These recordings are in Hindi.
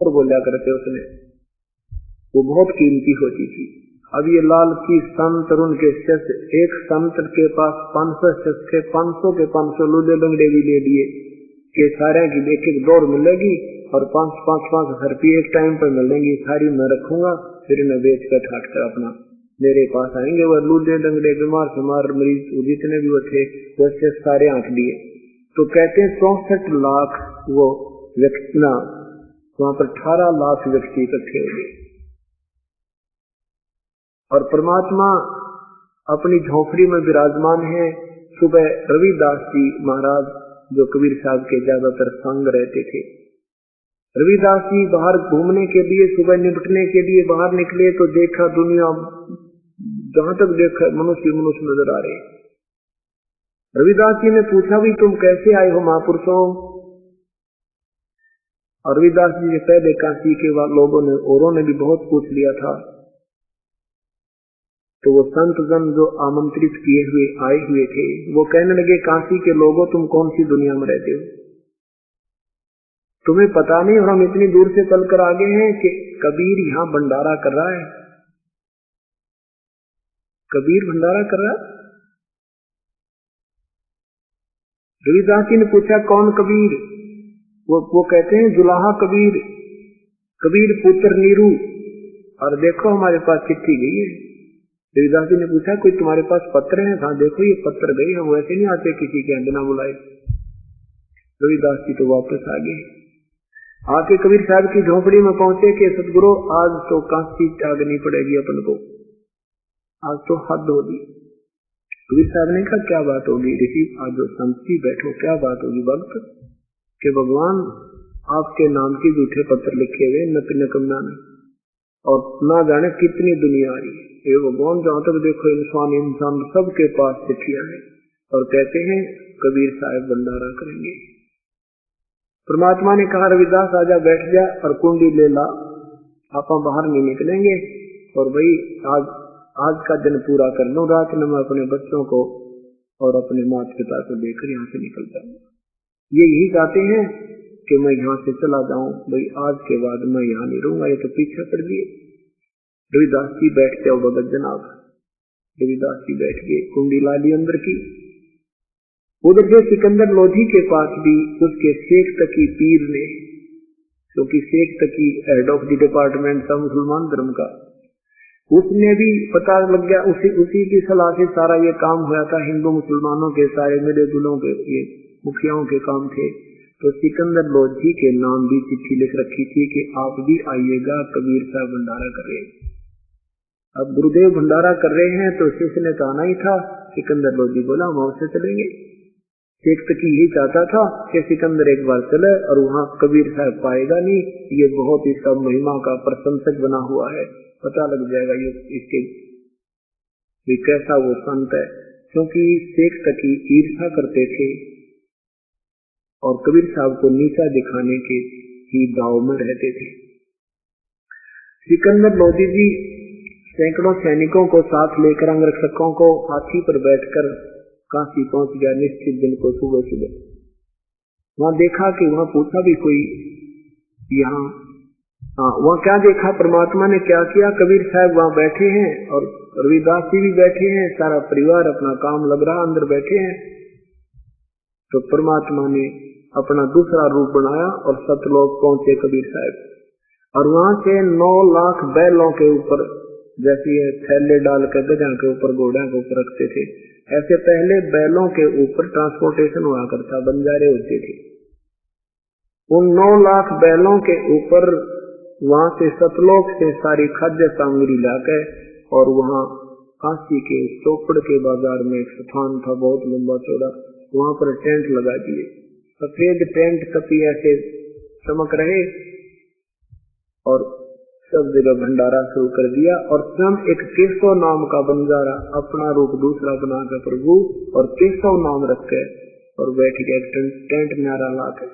और बोला करते उसने, वो बहुत कीमती होती थी। अब ये लाल की संत और उनके शिष्य, एक संत के पास 500 शिष्य थे, 500 के 500 लूले लंगड़े भी ले लिए कि सारे की एक एक दौड़ मिलेगी और 5,000 रुपये एक टाइम पर मिलेंगी, सारी मैं रखूंगा, फिर इन्हें बेच कर ठाट कर अपना मेरे पास आएंगे। वह लूले लंगड़े बीमार बीमार मरीज जितने भी वो थे वैसे सारे आंख लिए। तो कहते हैं 64 लाख वो व्यक्ति ना, वहां पर 18 लाख व्यक्ति इकट्ठे हो गए और परमात्मा अपनी झोपड़ी में विराजमान है। सुबह रविदास जी महाराज जो कबीर साहब के ज्यादातर संग रहते थे, रविदास जी बाहर घूमने के लिए, सुबह निपटने के लिए बाहर निकले तो देखा दुनिया, जहां तक देखा मनुष्य मनुष्य नजर आ रहे। रविदास जी ने पूछा भी तुम कैसे आए हो महापुरुषों? और रविदास जी से पहले काशी के लोगों ने औरों ने भी बहुत पूछ लिया था। तो वो संत जन जो आमंत्रित किए हुए आए हुए थे वो कहने लगे, काशी के लोगों तुम कौन सी दुनिया में रहते हो, तुम्हें पता नहीं और हम इतनी दूर से चल कर आगे हैं कि कबीर यहाँ भंडारा कर रहा है, कबीर भंडारा कर रहा है। रविदास जी ने पूछा कौन कबीर? वो कहते हैं जुलाहा कबीर, कबीर पुत्र नीरू। और देखो हमारे पास चिट्ठी गई है। रविदास जी ने पूछा कोई तुम्हारे पास पत्र है? हाँ देखो ये पत्र गई, हम वैसे नहीं आते किसी के बिना बुलाए। रविदास जी तो वापस आ गए, आके कबीर साहब की झोपड़ी में पहुंचे कि सतगुरु आज तो काशी त्यागनी पड़ेगी अपन को, आज तो हद होगी। कबीर साहब ने कहा क्या बात होगी ऋषि? आज जो संत बैठो, क्या बात होगी भक्त? कि भगवान आपके नाम के झूठे पत्र लिखे हुए नकम्या में और ना जाने कितनी दुनिया आ रही है। ये भगवान जहां तक देखो इंसान सबके पास चिट्ठियां हैं और कहते हैं कबीर साहब भंडारा करेंगे। परमात्मा ने कहा रविदास आजा बैठ जा और कुंडी ले ला, आप बाहर नहीं निकलेंगे और भाई आज का दिन पूरा कर लो, रात में मैं अपने बच्चों को और अपने माता पिता को लेकर यहाँ से निकल जाऊंगा। ये यही चाहते हैं कि मैं यहाँ से चला जाऊं, भाई आज के बाद मैं यहाँ नहीं रहूंगा, ये तो पीछे पड़ गए। रविदास जी बैठ जाओ भगत जनाब। रविदास जी बैठ गए, कुंडी ला ली अंदर की। उधर से सिकंदर लोधी के पास भी उसके शेख तकी पीर ने, क्योंकि शेख तकी हेड ऑफ द डिपार्टमेंट था मुसलमान धर्म का, उसने भी पता लग गया, उसी की सलाह से सारा ये काम हुआ था। हिंदू मुसलमानों के सारे मिले जुलों के ये मुखियाओं के काम थे। तो सिकंदर लोधी के नाम भी चिट्ठी लिख रखी थी कि आप भी आइएगा, कबीर साहब भंडारा कर रहे हैं। अब गुरुदेव भंडारा कर रहे हैं तो शिष्य ने तो आना ही था। सिकंदर लोधी बोला हम अवश्य चलेंगे। शेख तकी यही चाहता था कि सिकंदर एक बार चले और वहाँ कबीर साहब पाएगा नहीं, ये बहुत ही सब महिमा का प्रशंसक बना हुआ है, पता लग जाएगा ये इसके कैसा वो संत है। क्योंकि शेख तकी ईर्ष्या करते थे और कबीर साहब को नीचा दिखाने के ही दाव में रहते थे। सिकंदर लोधी जी सैकड़ों सैनिकों को साथ लेकर अंगरक्षकों को हाथी पर बैठकर काशी पहुंच गया निश्चित दिन को सुबह सुबह। वहां देखा कि वहां पूछा भी कोई यहाँ, वहां क्या देखा परमात्मा ने क्या किया, कबीर साहब वहां बैठे हैं और रविदास जी भी बैठे हैं, सारा परिवार अपना काम लग रहा अंदर बैठे हैं। तो परमात्मा ने अपना दूसरा रूप बनाया और सतलोक पहुंचे कबीर साहब। और वहां से 9 लाख बैलों के ऊपर, जैसे ये थैले डाल कर गधा के ऊपर घोड़ा के ऊपर रखते थे, ऐसे पहले बैलों के ऊपर ट्रांसपोर्टेशन हुआ करता, बंजारे होते थे। उन 9 लाख बैलों के ऊपर वहां से सतलोक से सारी खाद्य सामग्री लाकर, और वहां काशी के चौपड़ के बाजार में एक स्थान था बहुत लंबा चौड़ा, वहां पर टेंट लगा दिए। सफेद टेंट कपी ऐसे चमक रहे और सब जगह भंडारा शुरू कर दिया। और स्वयं एक केशव नाम का बंजारा अपना रूप दूसरा बनाकर प्रभु और केशव नाम रख के और बैठ गया टेंट न्यारा लाकर।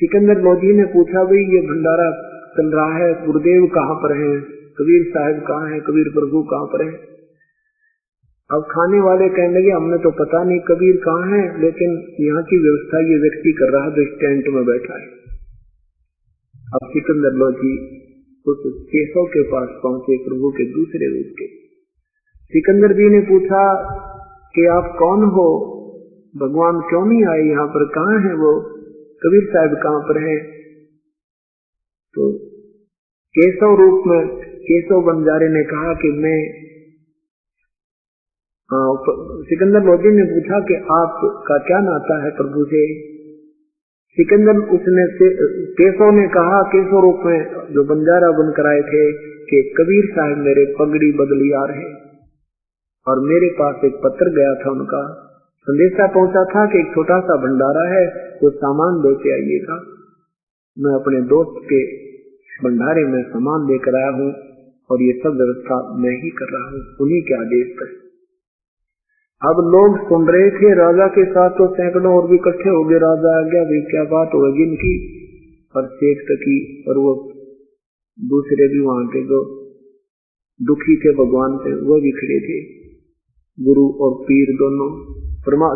सिकंदर लोधी ने पूछा भाई ये भंडारा चल रहा है, गुरुदेव कहाँ पर हैं, कबीर साहब कहाँ हैं, कबीर प्रभु कहाँ पर हैं? अब खाने वाले कहने लगे हमने तो पता नहीं कबीर कहाँ है, लेकिन यहाँ की व्यवस्था ये व्यक्ति कर रहा है जो इस टेंट में बैठा है। अब सिकंदर लोधी उस केशव के पास पहुंचे, प्रभु के दूसरे रूप के। सिकंदर जी ने पूछा कि आप कौन हो, भगवान क्यों नहीं आए यहाँ पर, कहाँ है वो, कबीर साहब कहाँ पर है? तो केशव रूप में केशव बंजारे ने कहा कि मैं, सिकंदर लोधी ने पूछा कि आपका क्या नाता है प्रभु से? सिकंदर उसने केशव ने कहा, केशव रूप में जो बंजारा बनकर आए थे, कि कबीर साहब मेरे पगड़ी बदली आ रहे और मेरे पास एक पत्र गया था, उनका संदेशा पहुंचा था कि एक छोटा सा भंडारा है, वो सामान लेके आइएगा। मैं अपने दोस्त के भंडारे में सामान लेकर आया हूँ और ये सब व्यवस्था मैं ही कर रहा हूँ, उन्हीं के आदेश पर। अब लोग सुन रहे थे, राजा के साथ तो सैकड़ों और भी इकट्ठे हो गए। राजा आ गया, भाई क्या बात होगी इनकी? और शेख तकी और वो दूसरे भी वहां के जो दुखी थे भगवान से, वो भी खड़े थे, गुरु और पीर दोनों।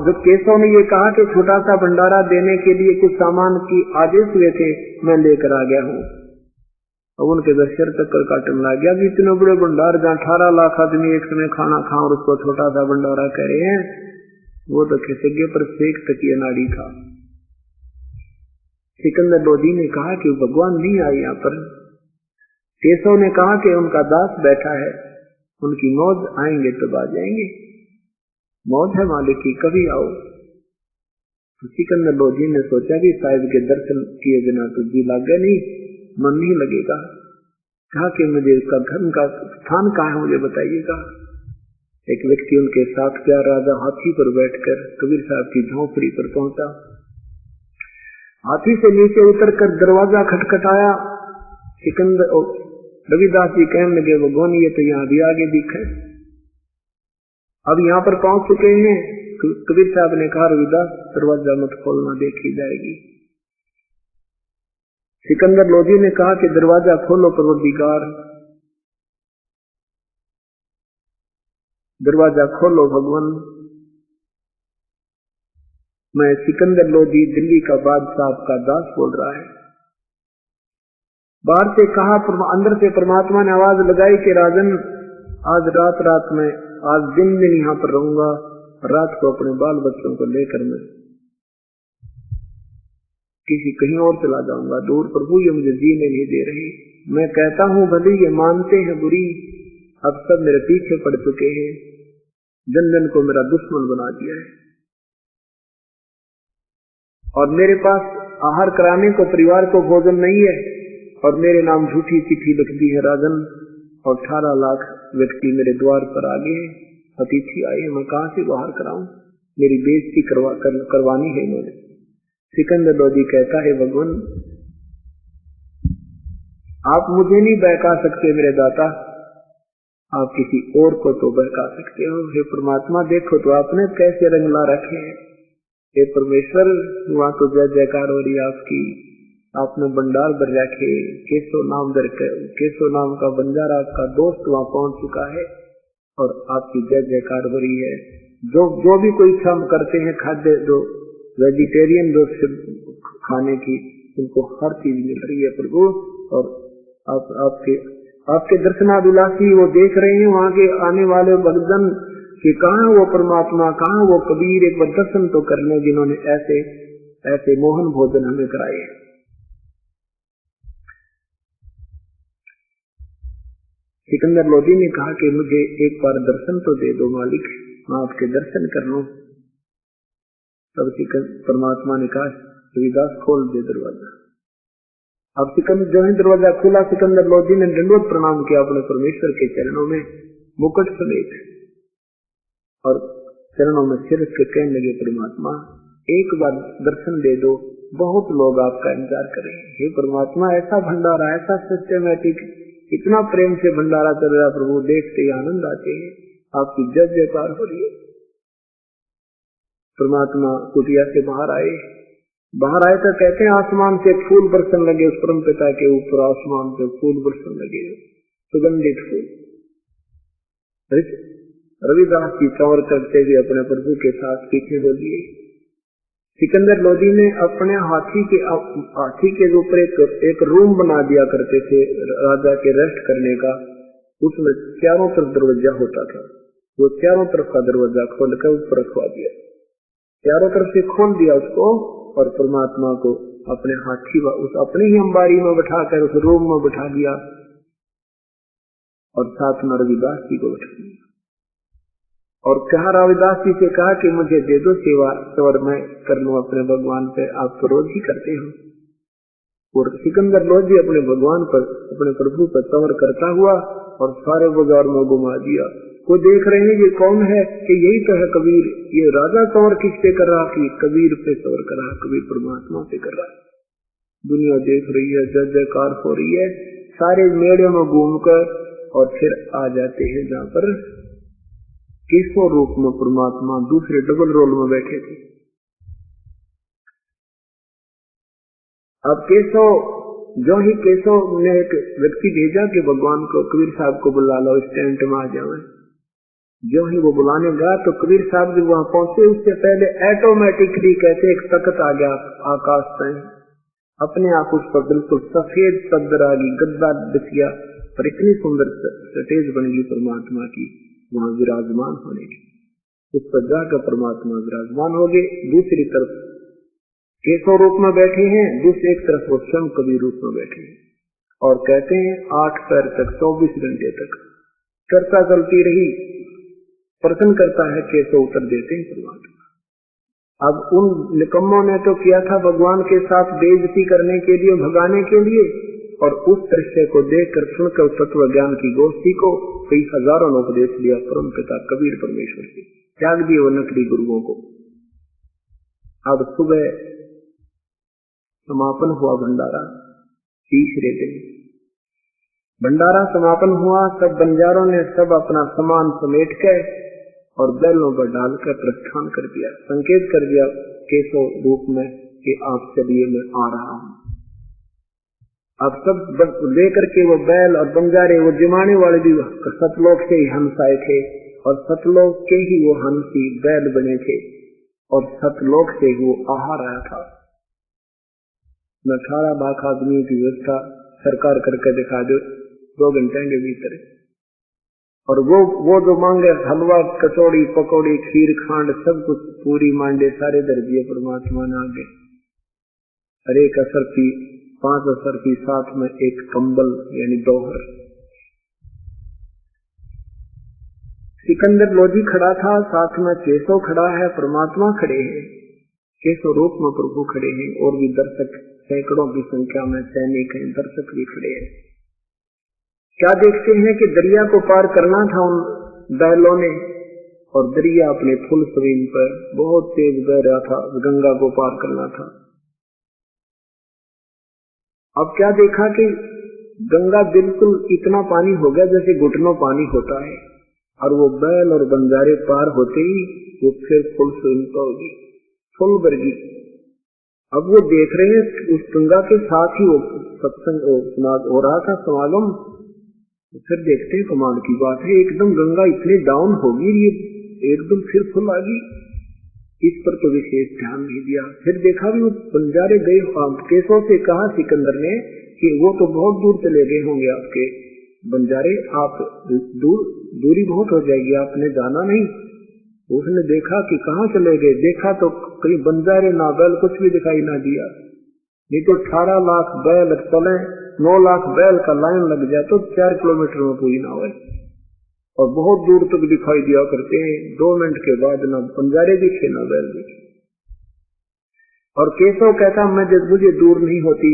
जब केशव ने ये कहा कि छोटा सा भंडारा देने के लिए कुछ सामान की आदेश हुए थे, मैं लेकर आ गया हूँ। अब उनके दशर चक्कर काटने लग गया कि इतने बड़े भंडार जहाँ 18 लाख आदमी एक समय खाना खा और उसको छोटा सा भंडारा कह रहे हैं, वो तो खिसके पर शेख तकिया नाड़ी था। सिकंदर लोधी ने कहा कि भगवान नहीं आए यहाँ पर। केशव ने कहा कि उनका दास बैठा है, उनकी मौज, आएंगे तब आ जाएंगे, मौज है मालिक की, कभी आओ। तो सिकंदर लोधी ने सोचा कि साहिब के दर्शन किए बिना तो जी लागे नहीं, मन नहीं लगेगा। कहा कि मुझे उसका धर्म का स्थान कहाँ है, मुझे बताइएगा। एक व्यक्ति उनके साथ गया, राजा हाथी पर बैठकर कबीर साहब की झोंपड़ी पर पहुंचा। हाथी से नीचे उतरकर दरवाजा खटखटाया। सिकंदर रविदास जी कहने लगे, भगवान ये तो यहाँ भी आगे दिखे, अब यहाँ पर पहुंच चुके हैं। कबीर साहब ने कहा, रविदास दरवाजा मत खोलना, देखी जाएगी। सिकंदर लोधी ने कहा कि दरवाजा खोलो परवरदिगार, दरवाजा खोलो भगवान। मैं सिकंदर लोधी दिल्ली का बादशाह आपका दास बोल रहा है। बाहर से कहा, अंदर से परमात्मा ने आवाज लगाई कि राजन, आज रात में, आज दिन यहाँ पर रहूंगा, रात को अपने बाल बच्चों को लेकर मैं किसी कहीं और चला जाऊंगा दूर। प्रभु ये मुझे जीने नहीं दे रहे। मैं कहता हूँ भले ये मानते हैं बुरी, अब सब मेरे पीछे पड़ चुके हैं, जन जन को मेरा दुश्मन बना दिया है और मेरे पास आहार कराने को परिवार को भोजन नहीं है और मेरे नाम झूठी चिट्ठी लिख दी है राजन, और 18 लाख व्यक्ति मेरे द्वार पर आ गए, अतिथि आए हैं, मैं कहां से बाहर कराऊं? मेरी बेइज्जती करवानी है इन्होंने। सिकंदर लोधी कहता है, भगवान आप मुझे नहीं बहका सकते मेरे दाता, आप किसी और को तो बहका सकते हो। हे परमात्मा देखो तो आपने कैसे रंग ला रखे हैं। हे परमेश्वर वहां तो जय जयकार हो रही है आपकी, आपने भंडार भर रखे। केशव नाम का बंजारा आपका दोस्त वहां पहुंच चुका है और आपकी जय जयकार हो रही है। जो भी कोई इच्छा करते हैं खाद्य, जो वेजिटेरियन जो खाने की, उनको हर चीज मिल रही है प्रभु। और आपके दर्शनाभिलाषी वो देख रहे हैं वहां के आने वाले भक्तजन कि कहाँ वो परमात्मा, कहाँ वो कबीर, एक बार दर्शन तो कर लें जिन्होंने ऐसे ऐसे मोहन भोजन हमें कराए। सिकंदर लोधी ने कहा कि मुझे एक बार दर्शन तो दे दो मालिक, मैं आपके दर्शन कर लूं। तब परमात्मा ने कहा, रविदास खोल दे दरवाजा। अब सिकंदर जो है दरवाजा खुला, सिकंदर लोधी ने दंडवत प्रणाम किया अपने परमेश्वर के चरणों में मुकुट समेत और चरणों में सिर के कहने लगे, परमात्मा एक बार दर्शन दे दो, बहुत लोग आपका इंतजार करेंगे। हे परमात्मा ऐसा भंडारा, ऐसा सिस्टमैटिक, इतना प्रेम से भंडारा चल रहा प्रभु, देखते ही आनंद आते हैं, आपकी जय जयकार हो रही है। परमात्मा कुटिया से बाहर आए तो कहते हैं आसमान से फूल बरसन लगे, उस परम पिता के ऊपर आसमान से फूल बरसन लगे, सुगंधित फूल। रविदास जी चौर करते हुए अपने प्रभु के साथ पीछे हो लिए। सिकंदर लोधी ने अपने हाथी के ऊपर एक रूम बना दिया करते थे राजा के रेस्ट करने का। उसमें चारों तरफ दरवाजा होता था, वो चारों तरफ का दरवाजा खोल कर ऊपर रखवा दिया, चारों तरफ से खोल दिया उसको, और परमात्मा को अपने हाथी उस अपने ही अंबारी में बैठाकर उस रूम में बैठा दिया, और साथ में रविदास जी को बैठा दिया, और कहा रविदास जी से कहा कि मुझे दे दो सेवा, और मैं कर लूं अपने भगवान पे, आप तो रोज ही करते हो। और सिकंदर लोधी अपने भगवान पर, अपने प्रभु पर तंवर करता हुआ और सारे बाजार में घुमा दिया। वो देख रहे हैं ये कौन है, कि यही तो है कबीर। ये राजा तंवर किस पे कर रहा, कि कबीर पे तंवर कर रहा, कबीर परमात्मा पे कर रहा। दुनिया देख रही है, जय जयकार हो रही है, सारे मेड़े में घूमकर, और फिर आ जाते हैं जहाँ पर केशव रूप में परमात्मा दूसरे डबल रोल में बैठे थे। अब केशव, जो ही केशव ने एक व्यक्ति भेजा कि भगवान को, कबीर साहब को बुला लो, इस टेंट में आ जाए। जो ही वो बुलाने गया तो कबीर साहब जब वहां पहुंचे, उससे पहले ऑटोमेटिकली कहते एक तख्त आ गया आकाश में, अपने आप उस पर बिल्कुल सफेद चादर आ गई, गद्दा बिछ गया, और इतनी सुंदर स्टेज बन गई परमात्मा की वहां विराजमान होने की। उस पर जाकर परमात्मा विराजमान हो गए। दूसरी तरफ केशव रूप में बैठे हैं, दूसरी एक तरफ वो स्वयं कबीर रूप में बैठे हैं, और कहते हैं 8 पैर तक 24 घंटे तक चर्चा चलती रही। प्रश्न करता है केशव, उत्तर देते हैं परमात्मा। अब उन निकम्मों ने तो किया था भगवान के साथ बेइज्जती करने के लिए, भगाने के लिए, और उस दृश्य को देखकर सुनकर तत्व ज्ञान की गोष्ठी को कई हजारों ने उपदेश दिया परम पिता कबीर परमेश्वर के, त्याग दिए वो नकली गुरुओं को। अब सुबह समापन हुआ भंडारा, तीसरे दिन भंडारा समापन हुआ। सब बंजारों ने सब अपना सामान समेट कर और बैलों पर डालकर प्रस्थान कर दिया, संकेत कर दिया केशव रूप में कि आप चलिए, मैं आ रहा हूं। अब सब लेकर के वो बैल और बंजारे, वो जिमाने वाले भी सतलोक से ही हंस आए थे, और सतलोक के ही वो हंसी बैल बने थे, और सतलोक से वो आहार आया था। 18 लाख आदमियों की व्यवस्था सरकार करके दिखा दो 2 घंटे के भीतर, और वो जो मांगे हलवा, कचौड़ी, पकौड़ी, खीर, खांड, सब कुछ पूरी मांडे सारे दर दिए परमात्मा ने आगे। अरे एक असरफी, 5 असरफी, साथ में एक कंबल यानी दोहर। सिकंदर लोधी खड़ा था, साथ में केशव खड़ा है, परमात्मा खड़े हैं, केशव रूप में प्रभु खड़े हैं, और भी दर्शक सैकड़ों की संख्या में सैनिक हैं, दर्शक भी खड़े हैं। क्या देखते हैं कि दरिया को पार करना था उन बैलों ने, और दरिया अपने फुल स्विंग पर बहुत तेज बह रहा था, गंगा को पार करना था। अब क्या देखा कि गंगा बिल्कुल इतना पानी हो गया जैसे घुटनों पानी होता है, और वो बैल और बंजारे पार होते ही वो फिर फुल स्विंग पर होगी, फुल बरगी। अब वो देख रहे हैं उस गंगा के साथ ही वो सत्संग हो रहा था, समागम। फिर देखते हैं कमाल की बात है, एकदम गंगा इतनी डाउन होगी, ये एकदम फिर फुल आ गई। इस पर तो विशेष ध्यान नहीं दिया। फिर देखा भी वो बंजारे गए, केशव से कहा सिकंदर ने कि वो तो बहुत दूर चले गए होंगे आपके बंजारे, आप दूरी बहुत हो जाएगी, आपने जाना नहीं। उसने देखा कि कहाँ चले गए, देखा तो कहीं बंजारे ना बैल कुछ भी दिखाई ना दिया। नहीं तो 18 लाख बैल चले, 9 लाख बैल का लाइन लग जाए तो 4 किलोमीटर में पूरी ना हो, और बहुत दूर तक दिखाई दिया करते हैं। 2 मिनट के बाद ना बंजारे दिखे ना बैल दिखे। और केशव कहता मुझे दूर नहीं होती,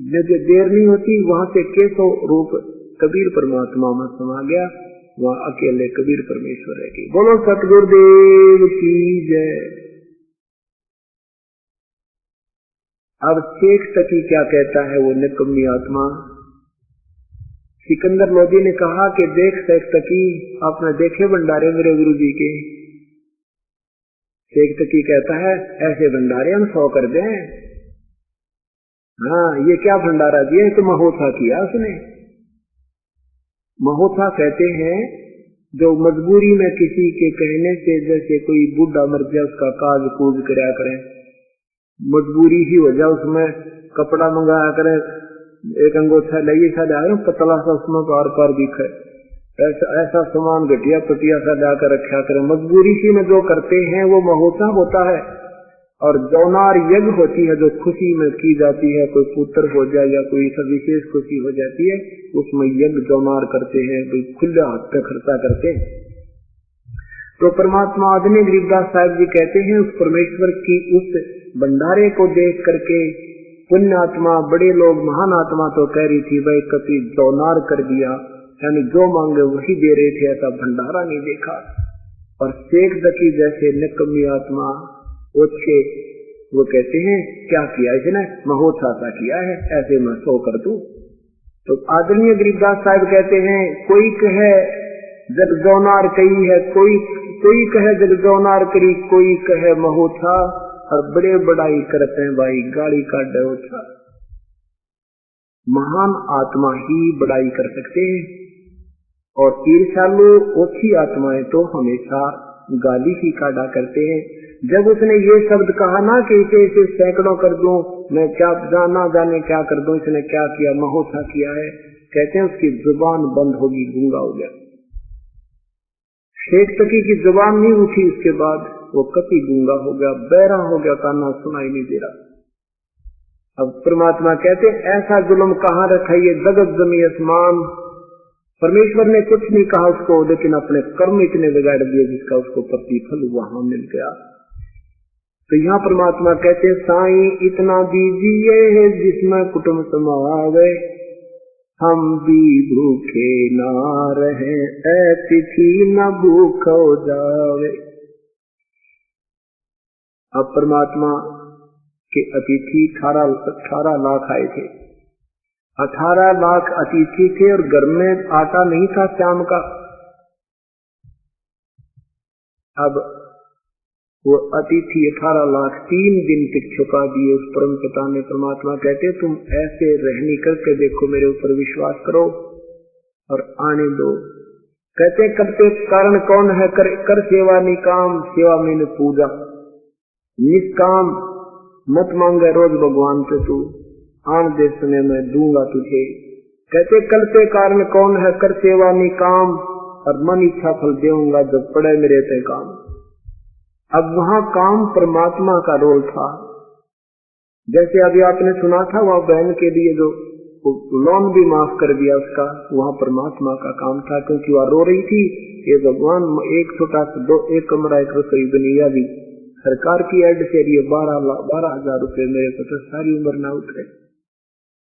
मुझे देर नहीं होती। वहां से केशव रूप कबीर परमात्मा में समा गया, वहां अकेले कबीर परमेश्वर है। बोलो सतगुरुदेव की जय। अब शेख तकी क्या कहता है वो निकम्मी आत्मा। सिकंदर लोधी ने कहा कि देख शेख तकी, आपने देखे भंडारे मेरे गुरु जी के। शेख तकी कहता है ऐसे भंडारे हम 100 कर दें। हाँ, ये क्या भंडारा दिया, तो महोत्सा किया उसने। महोत्सा कहते हैं जो मजबूरी में किसी के कहने से, जैसे कोई बूढ़ा मर जाए उसका काज कूज कराया करें, मजबूरी ही हो जाए, उसमें कपड़ा मंगाया करे, एक अंगोछा लाइए सा लाए पतला सा, उसमें पार पार दिखे, ऐसा सामान घटिया पटिया सा लाकर रखा करे। मजबूरी सी में जो करते हैं वो महोत्सव होता है। और जौनार यज्ञ होती है जो खुशी में की जाती है, कोई पुत्र हो जाए या कोई सब विशेष खुशी हो जाती है, उसमें यज्ञ जौनार करते हैं, कोई खुले हाथ पे खर्चा करते हैं। तो परमात्मा आदरणीय गरीबदास साहब जी कहते हैं उस परमेश्वर की उस भंडारे को देख करके पुण्य आत्मा, बड़े लोग, महान आत्मा तो कह रही थी भाई कभी जौनार कर दिया, यानी जो मांगे वही दे रहे थे, ऐसा भंडारा नहीं देखा। और शेख दकी जैसे निकम्मी आत्मा ओछे, वो कहते हैं क्या किया इसने, महोत्सव सा किया है, ऐसे मैं सो कर दूं। तो आदरणीय गरीबदास साहब कहते हैं कोई कहे जग जौनार कही है, कोई कहे जग जौनार करी, कोई कहे महोत्सव, और बड़े बड़ाई करते हैं भाई गाड़ी का डोछा। महान आत्मा ही बड़ाई कर सकते हैं, और ईर्ष्यालु ओछी आत्माएं तो हमेशा गाली ही काटा करते हैं। जब उसने ये शब्द कहा ना कि इसे सैकड़ों कर दूं, मैं क्या जाना जाने क्या कर दूं, इसने क्या किया, महोत्सव किया है, कहते हैं उसकी जुबान बंद होगी, गूंगा हो गया। शेख तकी की जुबान नहीं उठी, उसके बाद वो कति गूंगा हो गया, बहरा हो गया, काना सुनाई नहीं दे रहा। अब परमात्मा कहते ऐसा जुल्म कहाँ रखा, ये जगत जमी आसमान। परमेश्वर ने कुछ नहीं कहा उसको, लेकिन अपने कर्म इतने बिगाड़ दिए जिसका उसको प्रतिफल वहां मिल गया। तो यहाँ परमात्मा कहते साईं इतना दीजिए जिसमें कुटुंब समावे, हम भी भूखे ना रहे, अतिथि न भूख हो जावे। अब परमात्मा के अतिथि 18 लाख आए थे, 18 लाख अतिथि थे, और घर में आटा नहीं था शाम का। अब वो अतिथि 18 लाख 3 दिन तक छुपा दिए उस परम पिता ने। परमात्मा कहते तुम ऐसे रहनी करके देखो, मेरे ऊपर विश्वास करो और आने दो। कहते करते कारण कौन है, कर सेवा निकाम, सेवा में पूजा निष्काम, मत मांगे रोज भगवान से तू, आन दे समय मैं दूंगा तुझे। कहते करते कारण कौन है, कर सेवा निकाम, और मन इच्छा फल देऊंगा जब पड़े मेरे ते काम। अब वहां काम परमात्मा का रोल था। जैसे अभी आपने सुना था वह बहन के लिए जो लोन भी माफ कर दिया उसका, वहां परमात्मा का काम था, क्योंकि वह रो रही थी ये भगवान एक छोटा सा एक कमरा एक रसोई बनिया भी सरकार की एड से 12,000 रुपए मेरे को तो सारी उम्र ना उतरे।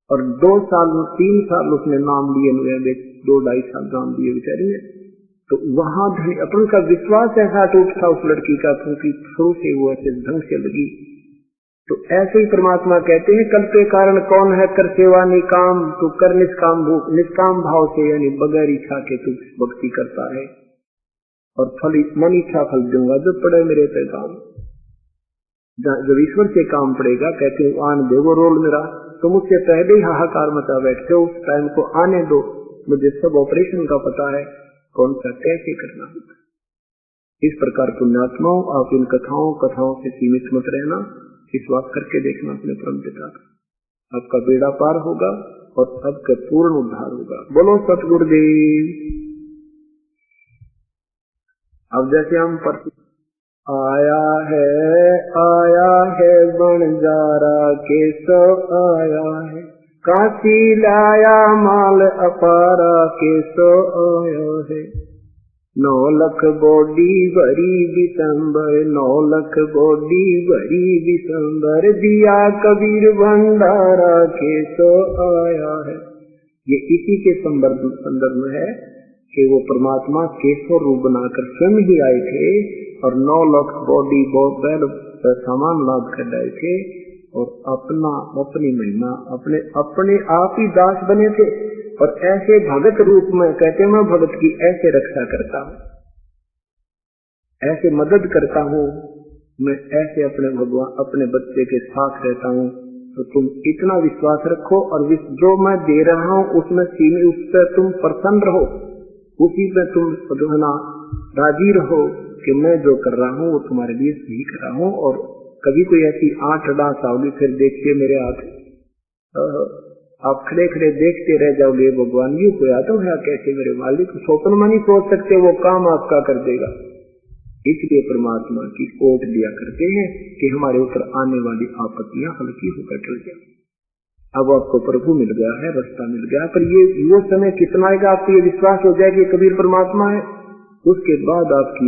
और 3 साल उसने नाम लिए, 2-2.5 साल नाम लिए बेचारी ने। तो वहां अपन का विश्वास ऐसा टूट था उस लड़की का, क्योंकि शुरू से वो ऐसे ढंग से लगी। तो ऐसे ही परमात्मा कहते हैं कल के कारण कौन है, कर सेवा निकाम, तू कर निष्काम भाव से, यानी बगैर इच्छा के तू भक्ति करता है, और फल मन इच्छा फल दूंगा जब पड़े मेरे पे काम। जब ईश्वर से काम पड़ेगा कहते आन दे वो रोल मेरा, तो मुझसे पहले ही हाहाकार मचा बैठते हो, उस टाइम को आने दो, मुझे सब ऑपरेशन का पता है, कौन सा कैसे करना होता। इस प्रकार पुण्यात्माओं आप इन कथाओं से सीमित मत रहना, विश्वास करके देखना अपने परम पिता का, आपका बेड़ा पार होगा और सबका पूर्ण उद्धार होगा। बोलो सतगुरुदेव। अब जैसे हम आया है बंजारा के सो आया है, काशी लाया माल अपारा के सो आया है। 9 लाख बॉडी भरी दिसंबर, 9 लाख बॉडी भरी दिसंबर, दिया कबीर भंडारा के सो आया है। ये इसी के संदर्भ में है कि वो परमात्मा केशव रूप बनाकर स्वयं ही आए थे और 9 लाख बॉडी बहुत सामान लाभ कर रहे थे, और अपनी महिमा अपने आप ही दास बने थे। और ऐसे भगत रूप में कहते मैं भगत की ऐसे रक्षा करता हूँ, ऐसे मदद करता हूँ, मैं ऐसे अपने बच्चे के साथ रहता हूँ। तो तुम इतना विश्वास रखो और जो मैं दे रहा हूँ उसमें उस पर तुम प्रसन्न रहो, उसी पे तुम राजी रहो कि मैं जो कर रहा हूँ वो तुम्हारे लिए सही कर रहा हूँ और कभी कोई ऐसी आंट डांस आओगी, फिर देखिए मेरे हाथ, आप खड़े खड़े देखते रह जाओगे, भगवान यू होया तो है कैसे मेरे मालिक, स्वप्न में नहीं सोच सकते, वो काम आपका कर देगा। इसलिए परमात्मा की ओट दिया करते हैं कि हमारे ऊपर आने वाली आपत्तियां हल्की होकर टल जाए। अब आपको प्रभु मिल गया है, रास्ता मिल गया, पर ये समय कितना आएगा आपको ये विश्वास हो जाएगा कि कबीर परमात्मा है, उसके बाद आपकी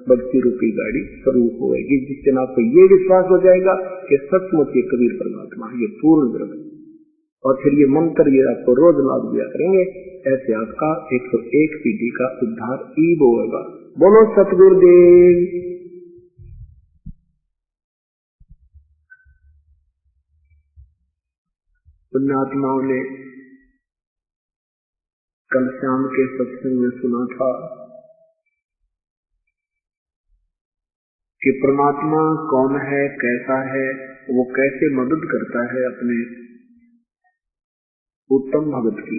बक्सी रूपी गाड़ी शुरू होगी, जिससे आपको ये विश्वास हो जाएगा कि सचमुच ये कबीर परमात्मा है, ये पूर्ण ब्रह्म। और फिर ये मंत्र ये आपको रोज लाभ दिया करेंगे, ऐसे आपका 101 पीढ़ी का उद्धार ईब होगा। बोलो सतगुरुदेव। पुण्यात्माओं ने कल शाम के सत्संग में सुना था कि परमात्मा कौन है, कैसा है, वो कैसे मदद करता है अपने उत्तम भगत की।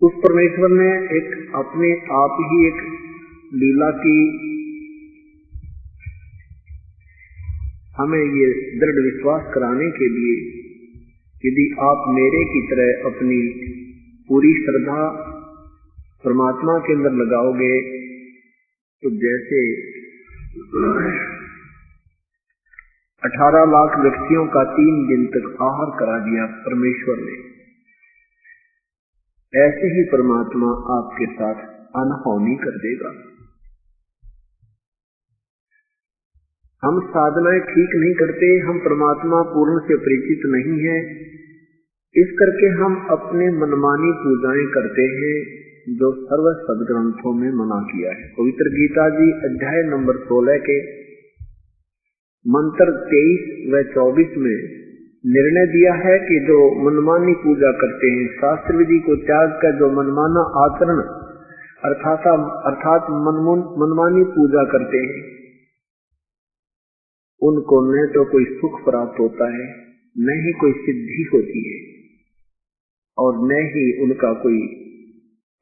उस परमेश्वर ने एक अपने आप ही एक लीला की हमें ये दृढ़ विश्वास कराने के लिए, यदि आप मेरे की तरह अपनी पूरी श्रद्धा परमात्मा के अंदर लगाओगे, तो जैसे 18 लाख व्यक्तियों का 3 दिन तक आहार करा दिया परमेश्वर ने, ऐसे ही परमात्मा आपके साथ अनहोनी कर देगा। हम साधनाएं ठीक नहीं करते, हम परमात्मा पूर्ण से परिचित नहीं है, इस करके हम अपने मनमानी पूजाएं करते हैं, जो सर्व सदग्रंथों में मना किया है। पवित्र गीता जी अध्याय नंबर 16 के मंत्र 23 व 24 में निर्णय दिया है कि जो मनमानी पूजा करते हैं, शास्त्र विधि को त्याग कर जो मनमाना आचरण अर्थात मनमानी पूजा करते हैं, उनको न तो कोई सुख प्राप्त होता है, न ही कोई सिद्धि होती है, और न ही उनका कोई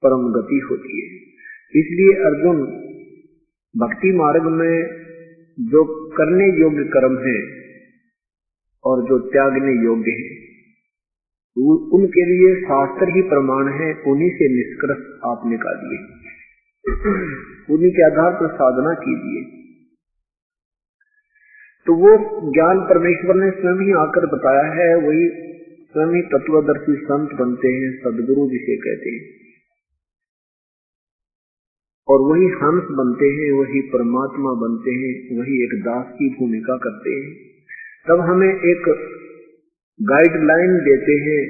परम गति होती है। इसलिए अर्जुन भक्ति मार्ग में जो करने योग्य कर्म है और जो त्यागने योग्य है, उनके लिए शास्त्र ही प्रमाण है, उन्हीं से निष्कर्ष आप निकालिए, उन्हीं के आधार पर साधना कीजिए। तो वो ज्ञान परमेश्वर ने स्वयं ही आकर बताया है, वही स्वयं ही तत्वदर्शी संत बनते हैं, सदगुरु जिसे कहते हैं, और वही हंस बनते हैं, वही परमात्मा बनते हैं, वही एक दास की भूमिका करते हैं। तब हमें एक गाइडलाइन देते हैं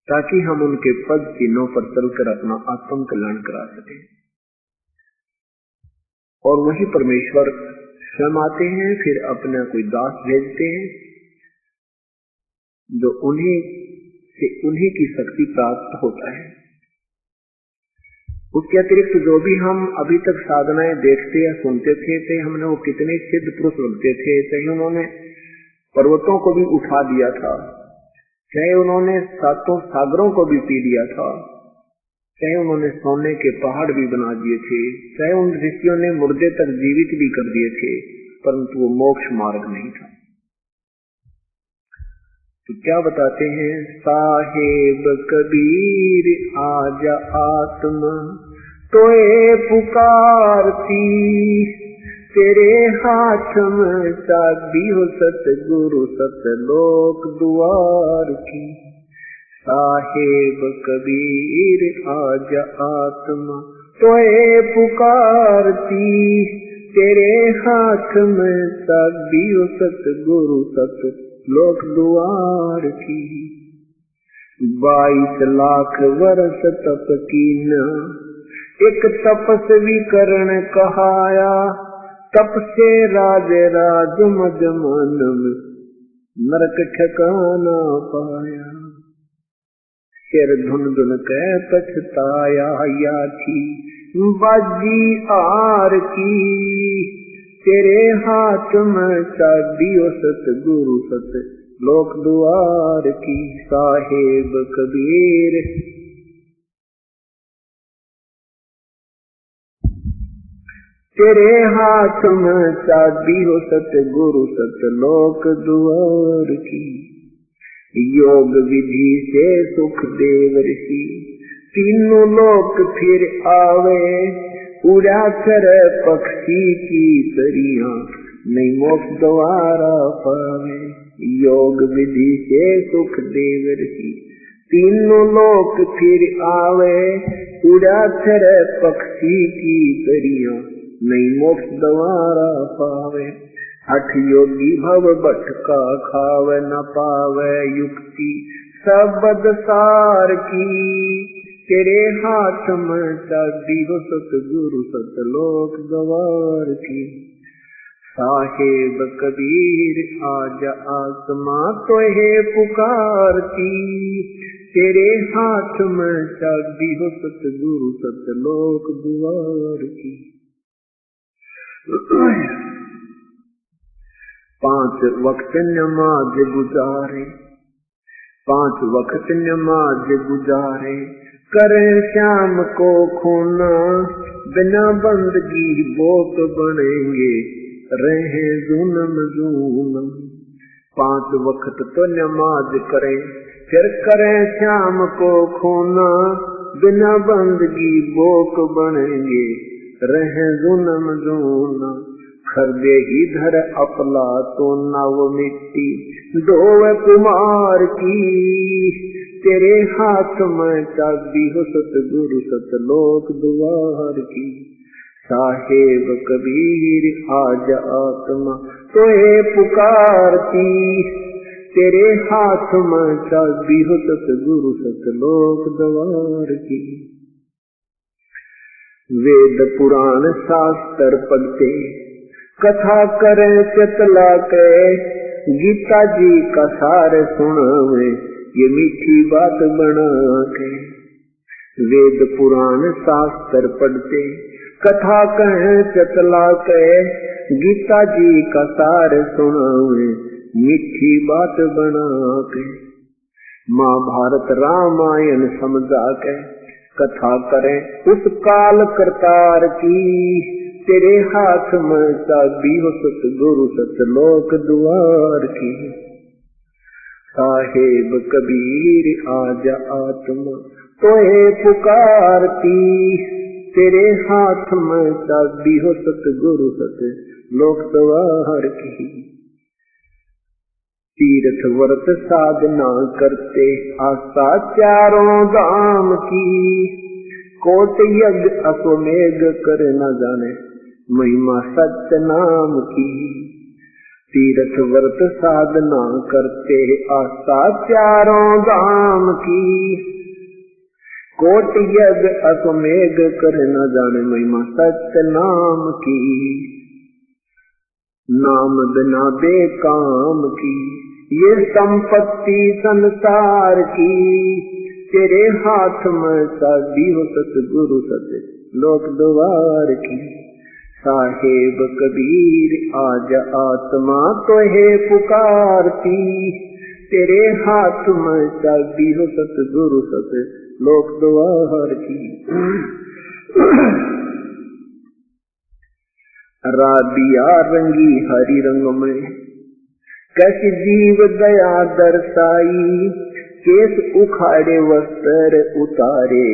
ताकि हम उनके पद चिन्हों पर चलकर अपना आत्म कल्याण करा सकें। और वही परमेश्वर स्वयं आते हैं, फिर अपना कोई दास भेजते हैं जो उन्हीं की शक्ति प्राप्त होता है। उसके अतिरिक्त जो भी हम अभी तक साधनाएं देखते या सुनते थे, हमने वो कितने सिद्ध पुरुष लगते थे, चाहे उन्होंने पर्वतों को भी उठा दिया था, चाहे उन्होंने 7 सागरों को भी पी लिया था, चाहे उन्होंने सोने के पहाड़ भी बना दिए थे, चाहे उन ऋषियों ने मुर्दे तक जीवित भी कर दिए थे, परंतु वो मोक्ष मार्ग नहीं था। तो क्या बताते हैं, साहेब कबीर आजा आत्मा तोए पुकारती, तेरे हाथ में चाबी हो सतगुरु सतलोक द्वार की। साहेब कबीर आजा आत्मा तोए पुकारती, तेरे हाथ में चाबी हो सतगुरु सतलोक द्वार की। 22 लाख वर्ष तप कीना, एक तपस्वी करण कहाया, तप से राज राज मज मन में नरक ठिकाना पाया। सिर धुन धुन कह पछताया, या थी बाजी आर की, तेरे हाथ में चाबी ओ सतगुरु सत लोक द्वार की। साहेब कबीर तेरे हाथ में चाबी हो सतगुरु सतलोक द्वार की। योग विधि से सुख देव ऋषि तीनों लोक फिर आवे, उड़ा कर पक्षी की तरिया नहीं मोक्ष द्वारा पावे। योग विधि से सुख देव ऋषि तीनों लोक फिर आवे, उड़ा कर पक्षी की तरिया नहीं मोक्ष द्वारा पावे। हठ योगी भव भटका खावे न पावे युक्ति सबद सार की। तेरे हाथ में चाबी हो सतगुरु सतलोक द्वार की। साहेब कबीर आजा आत्मा तो है पुकारती। तेरे हाथ में चाबी हो सतगुरु सतलोक द्वार की। 5 वक्त नमाज गुजारे, 5 वक्त नमाज गुजारे, करे श्याम को खूना, बिना बंदगी बोक बनेंगे रहे जुनम जुनम। 5 वक्त तो नमाज करे, फिर करे श्याम को खूना, बिना बंदगी बोक बनेंगे रहे जुनम जुनम। खरदे ही धर अपला तो नव मिट्टी दोव कुमार की। तेरे हाथ में चाबी हो सतगुरु सतलोक द्वार की। साहेब कबीर आज आत्मा तो है पुकारती। तेरे हाथ में चाबी हो सतगुरु सतलोक द्वार की। वेद पुराण शास्त्र पढ़ते, कथा करे चतला के, गीता जी का सार सुनावे ये मीठी बात बना के। वेद पुराण शास्त्र पढ़ते, कथा कहे चतला के, गीता जी का सार सुनावे मीठी बात बना के। महाभारत रामायण समझा के, कथा करें उस काल करतार की। तेरे हाथ में चाबी हो सतगुरु सतलोक द्वार की। साहेब कबीर आजा आत्मा तो है पुकारती। तेरे हाथ में चाबी हो सतगुरु सतलोक द्वार की। तीर्थ व्रत साधना करते, आस्था चारों धाम की। कोट यज्ञ अश्वमेघ कर न जाने, महिमा सत्य नाम की। तीर्थ व्रत साधना करते, आस्था चारों धाम की। कोट यज्ञ अश्वमेघ कर न जाने, महिमा सत्य नाम की। नाम बिना बेकाम की, ये संपत्ति संसार की। तेरे हाथ में चाबी हो सतगुरु सतलोक द्वार की। साहेब कबीर आजा आत्मा तो है पुकारती। तेरे हाथ में चाबी हो सतगुरु सतलोक द्वार की। राबिया रंगी हरि रंग में, कैसी जीव दया दर्शाई। केस उखाड़े वस्त्र उतारे,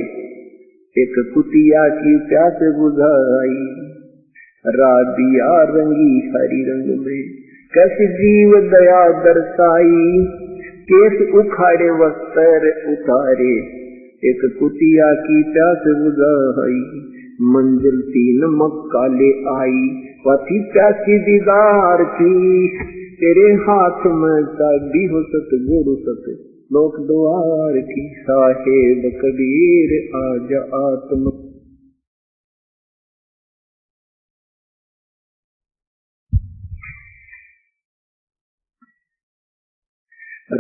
एक कुतिया की प्यास बुझाई। राबिया रंगी हरि रंग में, कैसी जीव दया दर्शाई। केस उखाड़े वस्त्र उतारे, एक कुतिया की प्यास बुझाई। मंजिल 3 मक्का ले आई, वही प्यासी दीदार की। तेरे हाथ में चाबी हो सतगुरु सतलोक द्वार की। साहेब कबीर आजा आत्मा।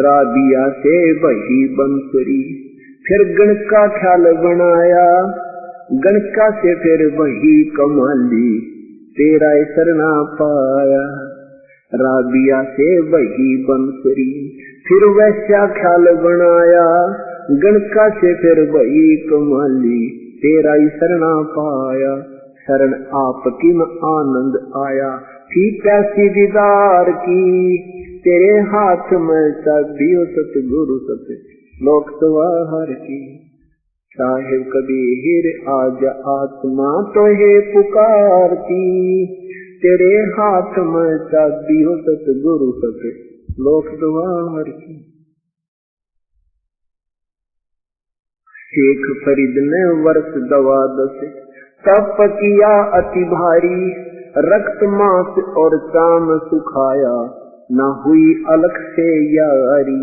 राबिया से वही बंसुरी, फिर गण का ख्याल बनाया। गणका से फिर वही कमाली, तेरा शरणा पाया। राबिया से वही बंसुरी, फिर वैसा ख्याल बनाया। गणका से फिर वही कमाली, तेरा शरणा पाया। शरण आपकी में आनंद आया, थी प्यासी दीदार की, तेरे हाथ में चाबी हो सतगुरु सत लोक सवार की। साहिब कबीर आज आत्मा तो है पुकारती, तेरे हाथ में चाबी हो सतगुरु सत लोक द्वार की। शेख फरीद ने वर्ष दवा दस तप किया अति भारी, रक्त मांस और चाम सुखाया, न हुई अलख से यारी।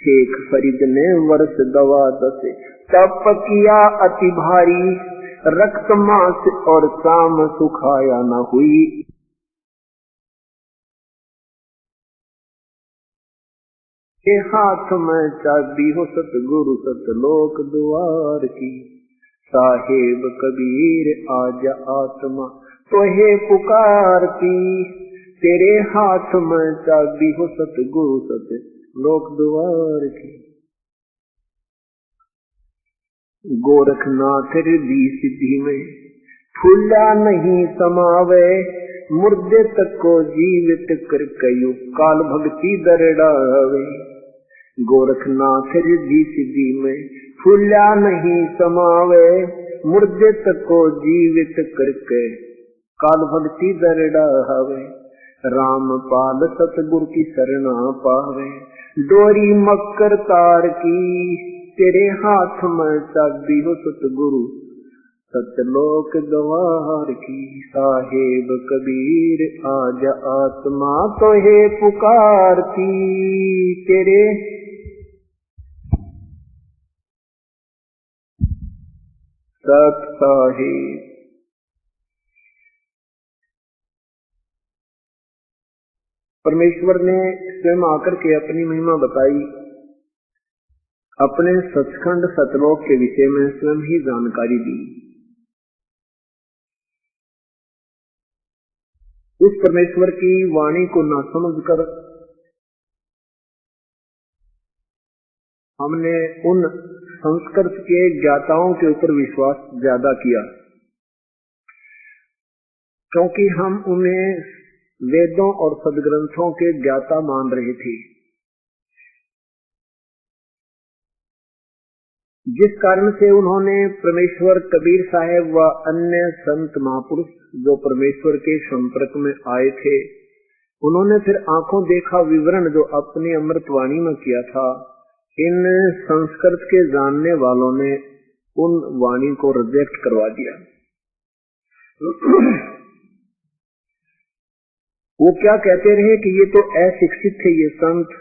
शेख फरीद ने वर्ष दवा दस तप किया अति भारी, रक्त मांस और चाम सुखाया, न हुई के हाथ में चाबी हो सतगुरु सतलोक द्वार की। साहेब कबीर आज आत्मा तो है पुकारती, तेरे हाथ में चाबी हो सतगुरु सतलोक द्वार की। गोरखनाथ रिद्धि सिद्धि में फूला नहीं समावे, मुर्दे तक को जीवित कर कयो काल भक्ति दरड़ावे। गोरखनाथ रिद्धि सिद्धि में फूला नहीं समावे, मुर्दे तक को जीवित करके काल भक्ति दरड़ावे। रामपाल सतगुरु की शरणा पावे, डोरी मकर तार की, तेरे हाथ में चाबी हो सतगुरु सतलोक द्वार की। साहेब कबीर आज आत्मा तो है पुकारती, तेरे सत साहेब। परमेश्वर ने स्वयं आकर के अपनी महिमा बताई, अपने सचखंड सतलोक के विषय में स्वयं ही जानकारी दी। उस परमेश्वर की वाणी को न समझकर हमने उन संस्कृत के ज्ञाताओं के ऊपर विश्वास ज्यादा किया, क्योंकि हम उन्हें वेदों और सदग्रंथों के ज्ञाता मान रहे थे, जिस कारण से उन्होंने परमेश्वर कबीर साहेब व अन्य संत महापुरुष जो परमेश्वर के संपर्क में आए थे, उन्होंने फिर आंखों देखा विवरण जो अपनी अमृतवाणी में किया था, इन संस्कृत के जानने वालों ने उन वाणी को रिजेक्ट करवा दिया। वो क्या कहते रहे कि ये तो अशिक्षित थे, ये संत,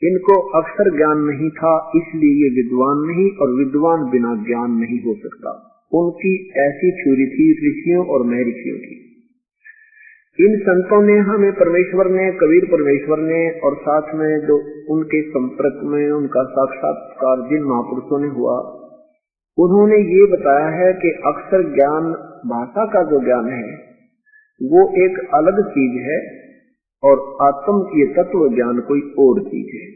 इनको अक्षर ज्ञान नहीं था, इसलिए ये विद्वान नहीं, और विद्वान बिना ज्ञान नहीं हो सकता। उनकी ऐसी थ्योरी थी ऋषियों और महर्षियों की। इन संतों ने हमें परमेश्वर ने, कबीर परमेश्वर ने, और साथ में जो उनके संपर्क में उनका साक्षात्कार जिन महापुरुषों ने हुआ, उन्होंने ये बताया है कि अक्षर ज्ञान, भाषा का जो ज्ञान है वो एक अलग चीज है, और आत्म की तत्व ज्ञान कोई और चीज है।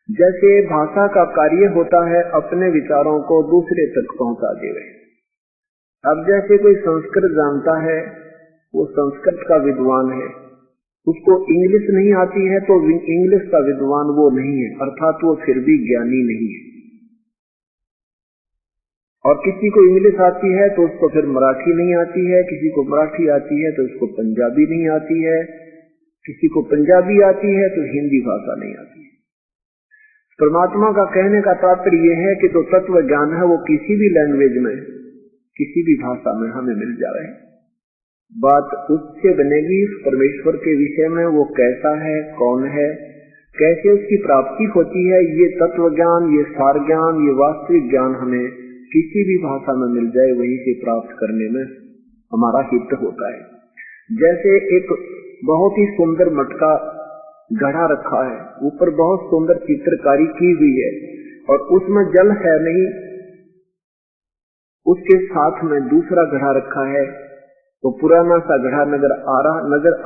जैसे भाषा का कार्य होता है अपने विचारों को दूसरे तक पहुंचा देवे। अब जैसे कोई संस्कृत जानता है, वो संस्कृत का विद्वान है, उसको इंग्लिश नहीं आती है तो इंग्लिश का विद्वान वो नहीं है, अर्थात वो फिर भी ज्ञानी नहीं है। और किसी को इंग्लिश आती है तो उसको फिर मराठी नहीं आती है, किसी को मराठी आती है तो उसको पंजाबी नहीं आती है, किसी को पंजाबी आती है तो हिंदी भाषा नहीं आती है। परमात्मा का कहने का तात्पर्य यह है कि जो तत्व ज्ञान है वो किसी भी लैंग्वेज में, किसी भी भाषा में हमें मिल जाए। बात उससे बनेगी परमेश्वर के विषय में, वो कैसा है, कौन है, कैसे उसकी प्राप्ति होती है। ये तत्व ज्ञान, ये सार ज्ञान, ये वास्तविक ज्ञान हमें किसी भी भाषा में मिल जाए, वहीं से प्राप्त करने में हमारा हित होता है। जैसे एक बहुत ही सुंदर मटका गढ़ा रखा है, ऊपर बहुत सुंदर चित्रकारी की हुई है, और उसमें जल है नहीं, उसके साथ में दूसरा घड़ा रखा है, तो पुराना सा घड़ा नजर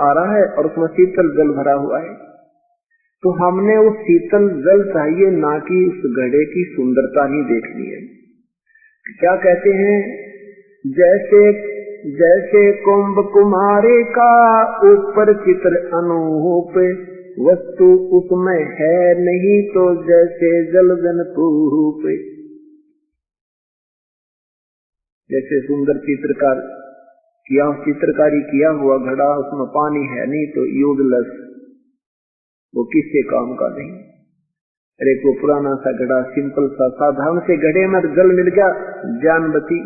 आ रहा है, और उसमें शीतल जल भरा हुआ है। तो हमने उस शीतल जल चाहिए, ना कि उस घड़े की सुंदरता ही देखनी है। क्या कहते हैं, जैसे जैसे कुंभ कुमारे का ऊपर चित्र अनूप, वस्तु उसमें है नहीं तो जैसे जलजन पूप। जैसे सुंदर चित्रकारी किया हुआ घड़ा, उसमें पानी है नहीं तो यूजलेस, वो किसी काम का नहीं। अरे को पुराना सा घड़ा, सिंपल सा साधारण से घड़े में जल मिल गया, ज्ञान बची।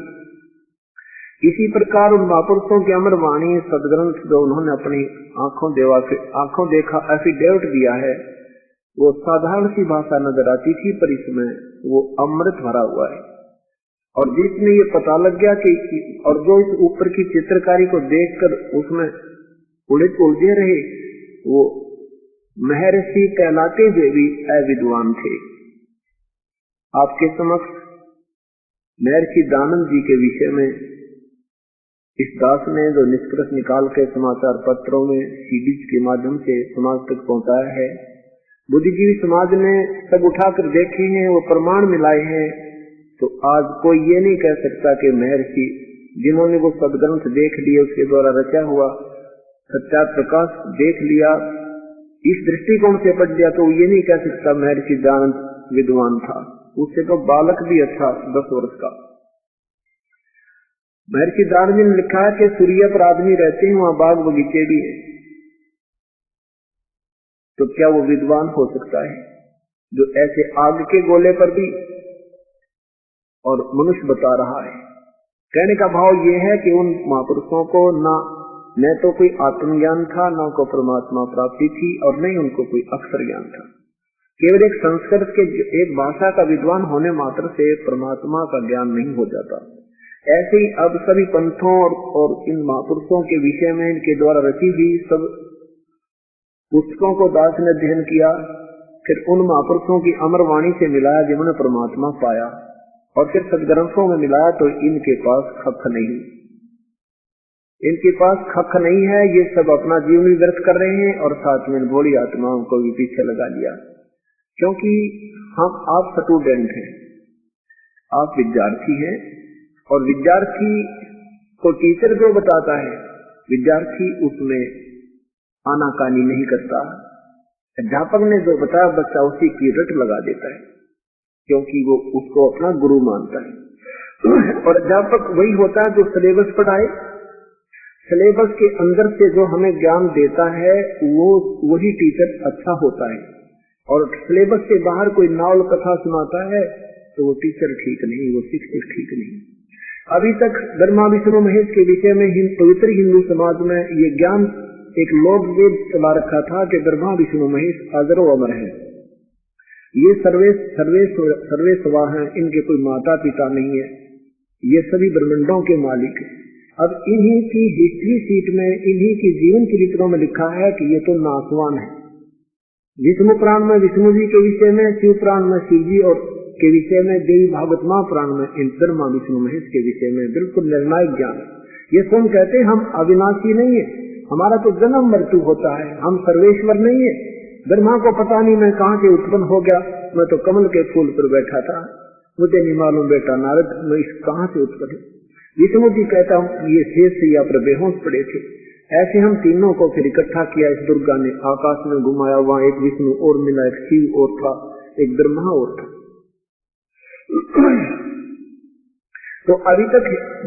इसी प्रकार उन महापुरुषों की अमर वाणी सदग्रंथ जो उन्होंने अपनी आंखों देखा एफिडेविट दिया है, वो साधारण सी भाषा नजर आती थी, पर इसमें वो अमृत भरा हुआ है। और जिसमें ये पता लग गया कि और जो इस ऊपर की चित्रकारी को देखकर उसमें उलझे रहे, वो महर्षि कहलाते हुए भी अविद्वान थे। आपके समक्ष महर्षि दानंद जी के विषय में इस दास ने जो निष्कर्ष निकाल के समाचार पत्रों में सीडीज के माध्यम से समाज तक पहुंचाया है, बुद्धिजीवी समाज ने सब उठाकर देखे हैं, वो प्रमाण मिलाए हैं। तो आज कोई ये नहीं कह सकता कि महर्षि जिन्होंने वो सदग्रंथ देख लिए, उसके द्वारा रचा हुआ सच्चा प्रकाश देख लिया, इस दृष्टिकोण से पढ़ लिया, तो ये नहीं कह सकता महर्षि दानंद विद्वान था। उससे तो बालक भी अच्छा 10 वर्ष का। महर्षि दानंद ने लिखा है कि सूर्य पर आदमी रहते हैं, वहां बाग बगीचे भी है। तो क्या वो विद्वान हो सकता है जो ऐसे आग के गोले पर भी और मनुष्य बता रहा है? कहने का भाव यह है कि उन महापुरुषों को न तो कोई आत्मज्ञान था, न को परमात्मा प्राप्ति थी, और न ही उनको कोई अक्षर ज्ञान था। केवल एक संस्कृत के एक भाषा का विद्वान होने मात्र से परमात्मा का ज्ञान नहीं हो जाता। ऐसे ही अब सभी पंथों और इन महापुरुषों के विषय में इनके द्वारा रची हुई सब पुस्तकों को दास ने अध्ययन किया, फिर उन महापुरुषों की अमर वाणी से मिलाया जिन्होंने परमात्मा पाया, और फिर सदग्रंथों में मिलाया, तो इनके पास खख नहीं। इनके पास खख नहीं है। ये सब अपना जीवन भी व्यर्थ कर रहे हैं और साथ में भोली आत्माओं को भी पीछे लगा लिया। क्योंकि आप स्टूडेंट हैं, आप विद्यार्थी हैं, और विद्यार्थी को टीचर जो बताता है, विद्यार्थी उसमें आनाकानी नहीं करता। अध्यापक ने जो बताया बच्चा उसी की रट लगा देता है, क्योंकि वो उसको अपना गुरु मानता है। और अध्यापक वही होता है जो सिलेबस पढ़ाए, सिलेबस के अंदर से जो हमें ज्ञान देता है वो वही टीचर अच्छा होता है। और सिलेबस से बाहर कोई नावल कथा सुनाता है तो वो टीचर ठीक नहीं, वो शिक्षक ठीक नहीं। अभी तक ब्रह्मा विष्णु महेश के विषय में पवित्र हिंदू समाज में ये ज्ञान एक लोक वेद चला रखा था कि ब्रह्मा विष्णु महेश अजरो अमर है, ये सर्वे सवा है, इनके कोई माता पिता नहीं है, ये सभी ब्रह्मांडों के मालिक है। अब इन्हीं की हिस्ट्री सीट में, इन्हीं की जीवन चरित्रों में लिखा है कि ये तो नासवान है। विष्णु पुराण में विष्णु जी के विषय में, शिव पुराण में शिव जी और के विषय में, देवी भागवत महापुराण में इन ब्रह्मा विष्णु महेश के विषय में बिल्कुल निर्णायक ज्ञान। ये सुन कहते हम अविनाशी नहीं है, हमारा तो जन्म मृत्यु होता है, हम सर्वेश्वर नहीं है। ब्रह्मा को पता नहीं मैं कहाँ से उत्पन्न हो गया, मैं तो कमल के फूल पर बैठा था, मुझे नहीं मालूम बेटा नारद मैं इस कहाँ से उत्पन्न। विष्णु जी कहता हूँ ये शेष या पर बेहोश पड़े थे। ऐसे हम तीनों को फिर इकट्ठा किया, इस दुर्गा ने आकाश में घुमाया, वहाँ एक विष्णु और मिला, एक शिव और था, एक ब्रह्मा और था। तो अभी तक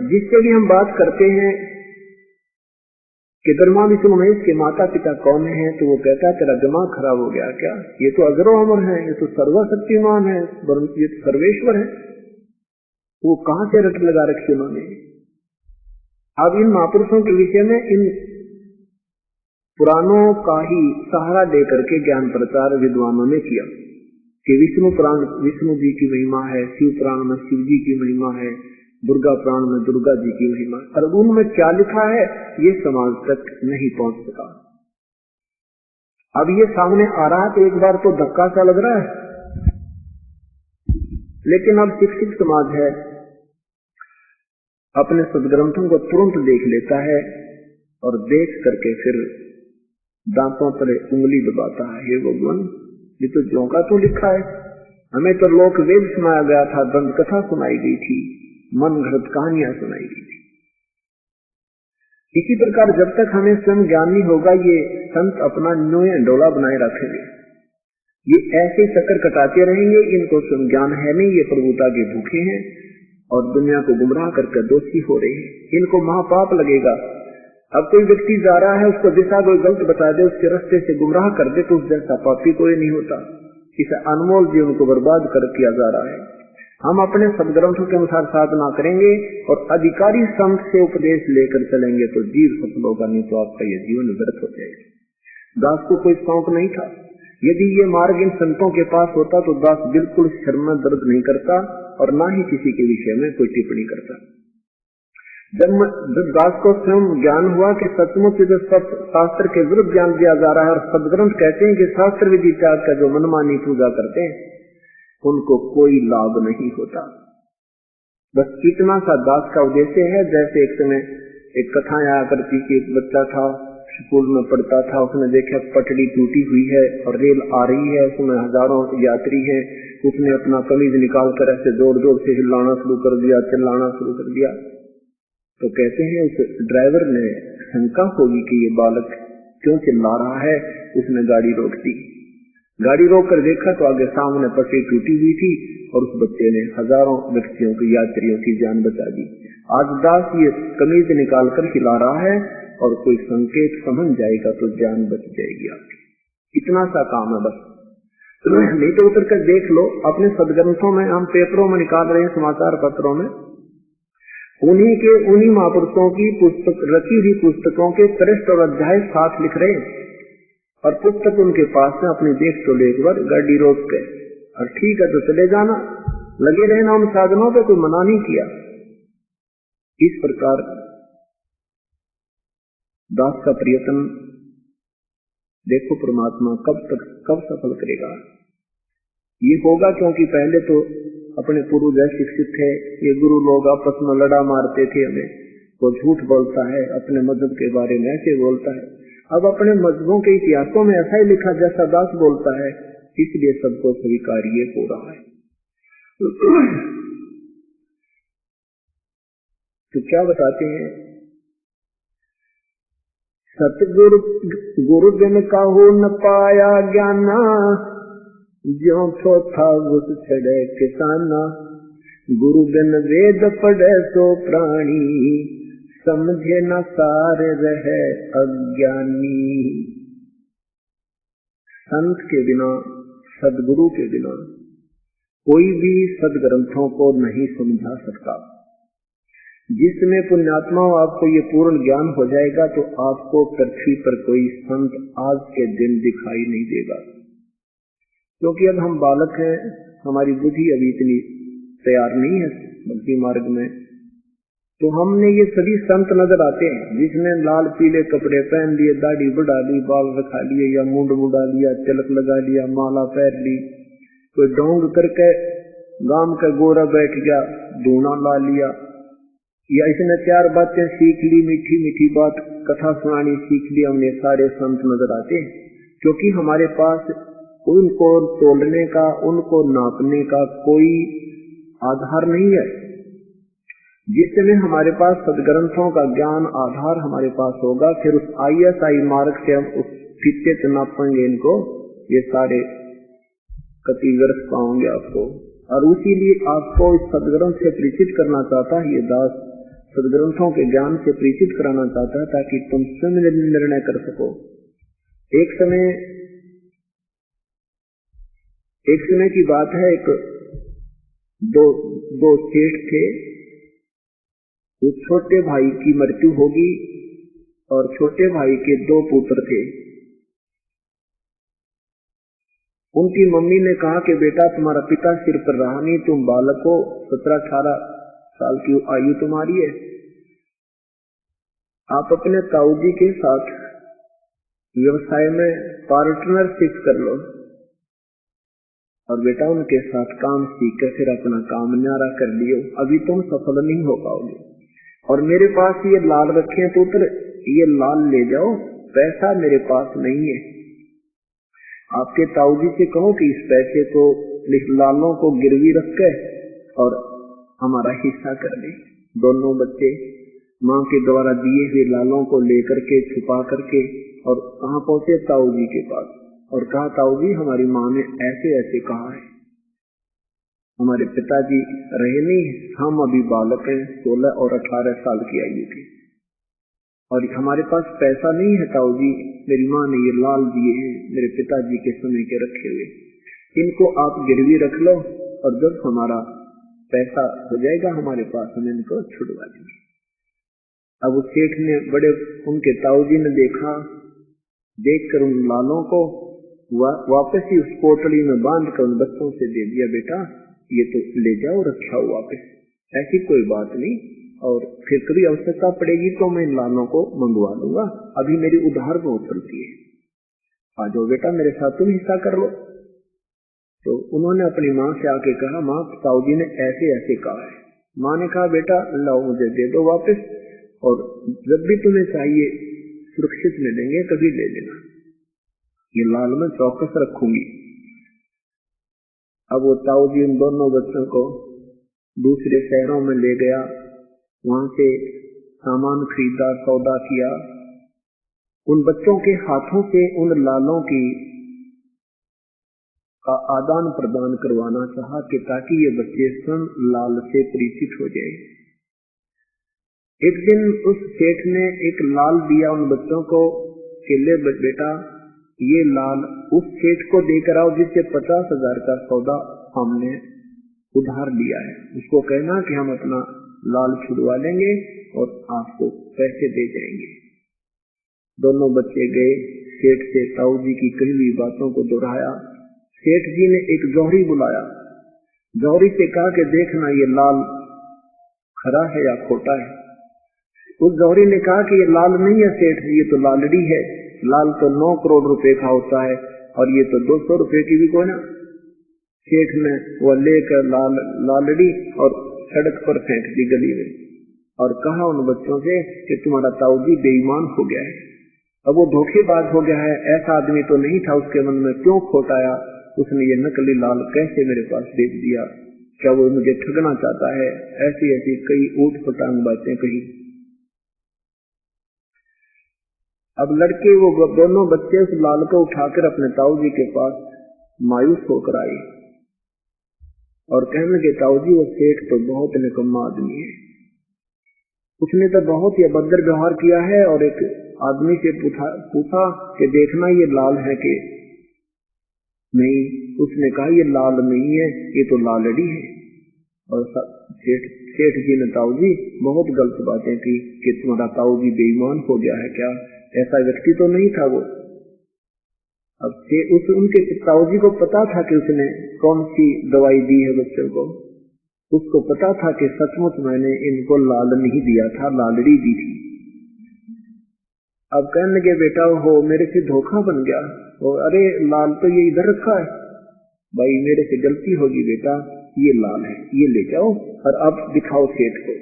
जिससे भी हम बात करते हैं कि ब्रह्मा विष्णु महेश के माता पिता कौन है, तो वो कहता है तेरा दिमाग खराब हो गया क्या, ये तो अजरो अमर है, ये तो सर्वशक्तिमान है, ये तो सर्वेश्वर है। वो कहां से रट लगा रखी उन्होंने। अब इन महापुरुषों के विषय में इन पुराणों का ही सहारा लेकर के ज्ञान प्रचार विद्वानों ने किया कि विष्णु पुराण विष्णु जी की महिमा है, शिव पुराण में शिव जी की महिमा है, दुर्गा पुराण में दुर्गा जी की महिमा। और उनमें क्या लिखा है ये समाज तक नहीं पहुंच सका। अब ये सामने आ रहा है तो एक बार तो धक्का सा लग रहा है, लेकिन अब शिक्षित समाज है, अपने सदग्रंथों को तुरंत देख लेता है और देख करके फिर दांतों पर उंगली दबाता है, हे भगवान ये तो ज्यों का तो लिखा है, हमें तो लोक वेद सुनाया गया था, दंत कथा सुनाई गई थी, मन घड़त कहानियां सुनाई गई थी। इसी प्रकार जब तक हमें स्वयं ज्ञान नहीं होगा, ये संत अपना न्योय डोला बनाए रखेंगे, ये ऐसे चक्कर कटाते रहेंगे। इनको स्वयं ज्ञान है नहीं, ये प्रभुता के भूखे हैं और दुनिया को गुमराह करके दोषी हो रहे हैं, इनको महापाप लगेगा। अब कोई व्यक्ति जा रहा है, उसको दिशा कोई गलत बता दे, उसके रास्ते से गुमराह कर दे, तो उस जैसा पापी कोई नहीं होता। इसे अनमोल जीवन को बर्बाद कर किया जा रहा है। हम अपने सदग्रंथों के अनुसार साधना करेंगे और अधिकारी संत से उपदेश लेकर चलेंगे तो जीव सफल होगा, नहीं तो आपका यह जीवन व्यर्थ हो जाएगा। दास को कोई शौक नहीं था। यदि ये मार्ग इन संतों के पास होता तो दास बिल्कुल सिर में दर्द नहीं करता और ना ही किसी के विषय में कोई टिप्पणी करता। जब दास को स्वयं ज्ञान हुआ कि सचमुच जो शास्त्र के विरुद्ध ज्ञान दिया जा रहा है और सदग्रंथ कहते हैं कि शास्त्र विधि त्याग का जो मनमानी पूजा करते हैं उनको कोई लाभ नहीं होता, बस इतना सा दास का उद्देश्य है। जैसे एक समय एक कथा आया करती कि एक बच्चा था, स्कूल में पढ़ता था, उसने देखा पटड़ी टूटी हुई है और रेल आ रही है, उसमें हजारों यात्री हैं। उसने अपना कमीज निकाल कर ऐसे जोर जोर से हिलाना शुरू कर दिया, चिल्लाना शुरू कर दिया। तो कहते हैं उस ड्राइवर ने शंका होगी कि ये बालक क्यों चिल्ला रहा है, उसने गाड़ी रोक दी। गाड़ी रोक कर देखा तो आगे सामने पटरी टूटी हुई थी और उस बच्चे ने हजारों व्यक्तियों की, यात्रियों की जान बचा दी। आज दास ये कमीज निकाल कर हिला रहा है और कोई संकेत समझ जाएगा तो जान बच जाएगी आपकी। इतना सा काम है बस। नहीं तो उतर कर देख लो अपने सदग्रंथों में, हम पेपरों में निकाल रहे हैं, समाचार पत्रों में, उन्हीं महापुरुषों की पुस्तक रखी हुई पुस्तकों के पृष्ठ और अध्याय साथ लिख रहे हैं और पुस्तक उनके पास में अपनी देख तो ले, एक बार गाड़ी रोक के और ठीक है तो चले जाना, लगे रहना उन साधनों पे, कोई मना नहीं किया। इस प्रकार दास का प्रयत्न देखो परमात्मा कब सफल करेगा। ये होगा क्योंकि पहले तो अपने पूर्व जैसे शिक्षित थे, ये गुरु लोग आपस में लड़ा मारते थे हमें, वो झूठ बोलता है, अपने मजहब के बारे में ऐसे बोलता है। अब अपने मजहबों के इतिहासों में ऐसा ही लिखा जैसा दास बोलता है, इसलिए सबको स्वीकार्य हो रहा है। तो क्या बताते हैं, सतगुरु गुरु बिन काहू न पाया ज्ञाना, ज्यों थो था घुस छड़े किसाना, गुरु बिन वेद पढ़े सो प्राणी, समझे न सार रहे अज्ञानी। संत के बिना, सदगुरु के बिना कोई भी सदग्रंथों को नहीं समझा सकता। जिसमें पुण्यात्मा आपको ये पूर्ण ज्ञान हो जाएगा तो आपको पृथ्वी पर कोई संत आज के दिन दिखाई नहीं देगा, क्योंकि अब हम बालक हैं, हमारी बुद्धि अभी इतनी तैयार नहीं है भक्ति मार्ग में। तो हमने ये सभी संत नजर आते हैं जिसने लाल पीले कपड़े पहन लिए, दाढ़ी बढ़ा ली, बाल रखा लिए या मुंड मुड़ा लिया, तिलक लगा लिया, माला पहन ली, कोई डोंग करके गांव का गोरा बैठ गया, दूना ला लिया, या इसने 4 बातें सीख ली, मीठी मीठी बात कथा सुनानी सीख ली। हमने सारे संत नजर आते हैं क्योंकि हमारे पास उनको तोलने का, उनको नापने का कोई आधार नहीं है। जिस समय हमारे पास सदग्रंथों का ज्ञान आधार हमारे पास होगा, फिर उस ISI मार्ग से हम उस फीते से नापेंगे इनको, ये सारे कति वर्ष पाओगे आपको। और उसी लिए आपको इस सदग्रंथ से परिचित करना चाहता है ये दास, सदग्रंथों के ज्ञान से परिचित कराना चाहता है ताकि तुम स्वयं निर्णय कर सको। एक समय की बात है, एक दो सेठ थे, उस छोटे भाई की मृत्यु होगी और छोटे भाई के 2 पुत्र थे। उनकी मम्मी ने कहा कि बेटा तुम्हारा पिता सिर पर रहा नहीं, तुम बालक हो, 17-18 साल की आयु तुम्हारी है, आप अपने ताऊ जी के साथ व्यवसाय में पार्टनरशिप कर लो और बेटा उनके साथ काम सीख कर फिर अपना काम न्यारा कर लियो, अभी तुम सफल नहीं हो पाओगे। और मेरे पास ये लाल रखे पुत्र, ये लाल ले जाओ, पैसा मेरे पास नहीं है, आपके ताऊ जी से कहो कि इस पैसे को लालों को गिरवी रख के और हमारा हिस्सा कर ले। दोनों बच्चे माँ के द्वारा दिए हुए लालों को लेकर के छुपा करके और कहाँ पहुंचे? ताऊ जी के पास। और कहा, ताऊ जी हमारी माँ ने ऐसे ऐसे कहा है, हमारे पिताजी रहे नहीं, हम अभी बालक हैं, 16 और 18 साल की आयु के, और हमारे पास पैसा नहीं है ताऊ जी, मेरी माँ ने ये लाल दिए हैं मेरे पिताजी के समय के रखे हुए, इनको आप गिरवी रख लो और जब हमारा पैसा हो जाएगा हमारे पास हम इनको छुड़वा देंगे। अब उस सेठ ने बड़े, उनके ताऊ जी ने देखा, देखकर उन लालों को वापस ही उस पोटली में बांध कर उन बच्चों से दे दिया, बेटा ये तो ले जाओ, रखा हो वापस, ऐसी कोई बात नहीं, और फिर कभी आवश्यकता पड़ेगी तो मैं इन लालों को मंगवा लूंगा, अभी मेरी उधार बहुत चलती है, आ जाओ बेटा मेरे साथ तुम हिस्सा कर लो। तो उन्होंने अपनी माँ से आके कहा, माँ ताऊ जी ने ऐसे ऐसे कहा है। माँ ने कहा, बेटा लाओ मुझे दे दो वापस, और जब भी तुम्हें चाहिए सुरक्षित ले लेंगे, कभी ले लेना, ये लाल मैं चौकस रखूंगी। अब वो ताऊ जी उन दोनों बच्चों को दूसरे शहरों में ले गया, वहां से सामान खरीदा, सौदा किया, उन बच्चों के हाथों से उन लालों की का आदान प्रदान करवाना चाहा कि ताकि ये बच्चे स्वयं लाल से परिचित हो जाए। एक दिन उस सेठ ने एक लाल दिया उन बच्चों को कि ले बेटा ये लाल उस सेठ को देकर आओ जिससे 50,000 का सौदा हमने उधार लिया है, उसको कहना कि हम अपना लाल छुड़वा लेंगे और आपको पैसे दे जाएंगे। दोनों बच्चे गए, सेठ से ताऊ जी की कही हुई बातों को दोहराया। सेठ जी ने एक जौहरी बुलाया, जौहरी से कहा कि देखना ये लाल खरा है या खोटा है। उस जौहरी ने कहा कि ये लाल नहीं है सेठ जी, ये तो लालड़ी है, लाल तो 9 करोड़ रुपए का होता है और ये तो 200 रुपए की भी कोई ना। सेठ ने वो लेकर लालड़ी और सड़क पर फेंक दी गली में और कहा उन बच्चों से कि तुम्हारा ताऊ जी बेईमान हो गया है, अब वो धोखेबाज हो गया है, ऐसा आदमी तो नहीं था, उसके मन में क्यों खोट आया, उसने ये नकली लाल कैसे मेरे पास बेच दिया, क्या वो मुझे ठगना चाहता है। ऐसी ऐसी कई ऊट पटांग बातें कही। अब लड़के वो दोनों बच्चे उस लाल को उठाकर अपने ताऊ जी के पास मायूस होकर आए और कहने लगे, ताऊ जी वो सेठ तो बहुत निकम्मा आदमी है, उसने तो बहुत ही अभद्र व्यवहार किया है और एक आदमी से पूछा कि देखना ये लाल है कि नहीं, उसने कहा ये लाल नहीं है, ये तो लालड़ी है। और सेठ जी ने ताऊ जी बहुत गलत बातें की कि तुम्हारा ताऊ जी बेईमान हो गया है क्या, ऐसा व्यक्ति तो नहीं था वो। अब उनके ताऊ जी को पता था कि उसने कौन सी दवाई दी है बच्चों को, उसको पता था कि सचमुच मैंने इनको लाल नहीं दिया था, लालड़ी दी थी। अब कहने लगे, बेटा हो मेरे से धोखा बन गया, अरे लाल तो ये इधर रखा है, भाई मेरे से गलती होगी बेटा, ये लाल है, ये ले जाओ और अब दिखाओ सेठ को।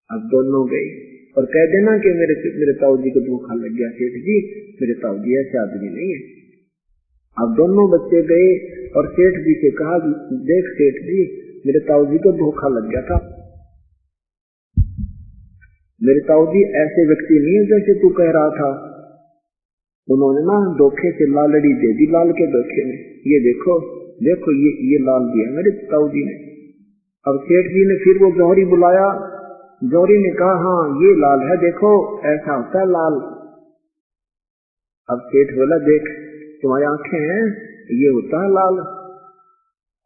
अब दोनों गए और कह देना कि मेरे ताऊ जी को धोखा लग गया सेठ जी, मेरे ताऊ जी ऐसे आदमी नहीं है। अब दोनों बच्चे गए और सेठ जी से कहा, देख सेठ जी मेरे ताऊ जी को धोखा लग गया था, मेरे ताऊ जी ऐसे व्यक्ति नहीं है जैसे तू कह रहा था, उन्होंने ना धोखे से लालड़ी दे दी, लाल के धोखे में, ये देखो देखो ये लाल दिया मेरे ताऊ जी ने। अब सेठ जी ने फिर वो जौहरी बुलाया, जौहरी ने कहा हाँ ये लाल है, देखो ऐसा होता है लाल। अब सेठ बोला, देख तुम्हारी आंखें हैं, ये होता है लाल।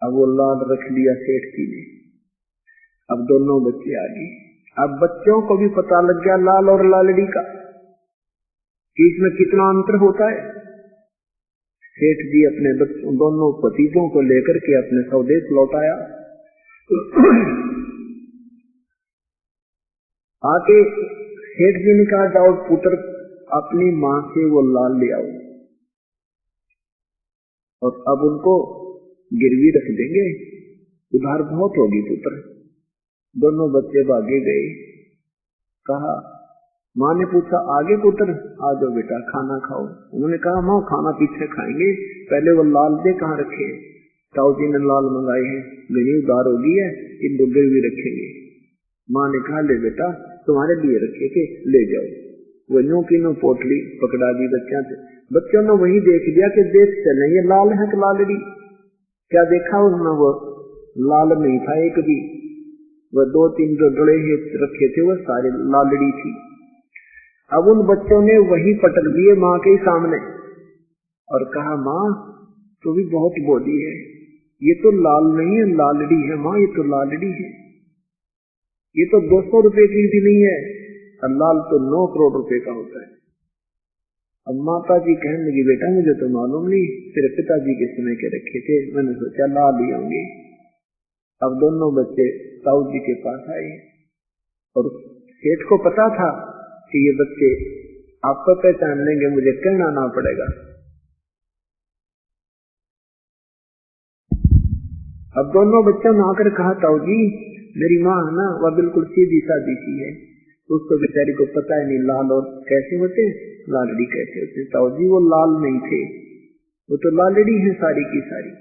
अब वो लाल रख लिया सेठ जी ने। अब दोनों बच्चे आ गए, अब बच्चों को भी पता लग गया लाल और लालड़ी का कि इसमें कितना अंतर होता है। सेठ जी अपने दोनों भतीजों को लेकर के अपने स्वदेश लौट आया। आके सेठ जी ने कहा, जाओ पुत्र अपनी माँ से वो लाल ले आओ और अब उनको गिरवी रख देंगे, उधार बहुत होगी पुत्र। दोनों बच्चे भागे गए। कहा, माँ ने पूछा, आगे पुत्र आ जाओ बेटा खाना खाओ। उन्होंने कहा, माँ खाना पीछे खाएंगे, पहले वो लाल दे कहाँ रखे। ताऊ जी ने लाल मंगाए हैं, गनी उधार होगी है, इन गिरवी रखेंगे। माँ ने कहा, ले बेटा तुम्हारे लिए रखे थे, ले जाओ। वो यूं की नो पोटली पकड़ा दी बच्चों ने वही देख लिया कि देख चले ये लाल है कि लालड़ी। क्या देखा उन्होंने, वो लाल नहीं था एक भी, वो 2-3 जो डले रखे थे वो सारे लालड़ी थी। अब उन बच्चों ने वही पटक दिए माँ के सामने और कहा, माँ तो भी बहुत बोली है, ये तो लाल नहीं है लालड़ी है माँ, ये तो लालड़ी है, ये तो 200 रुपए की भी नहीं है और लाल तो 9 करोड़ रुपए का होता है। अब माता जी कहने लगी, बेटा मुझे तो मालूम नहीं, तेरे पिताजी के समय के रखे थे, मैंने सोचा ला लिए होंगे। अब दोनों बच्चे ताऊ जी के पास आए और सेठ को पता था कि ये बच्चे आपको पहचान लेंगे, मुझे कहना ना पड़ेगा। अब दोनों बच्चों ने आकर कहा, ताऊ जी मेरी माँ है ना, वह बिल्कुल सीधी सादी सी है, उसको बेचारी को पता ही नहीं लाल और कैसे होते, लालड़ी कैसे होते। ताऊ जी वो लाल नहीं थे, वो तो लालड़ी है सारी की सारी।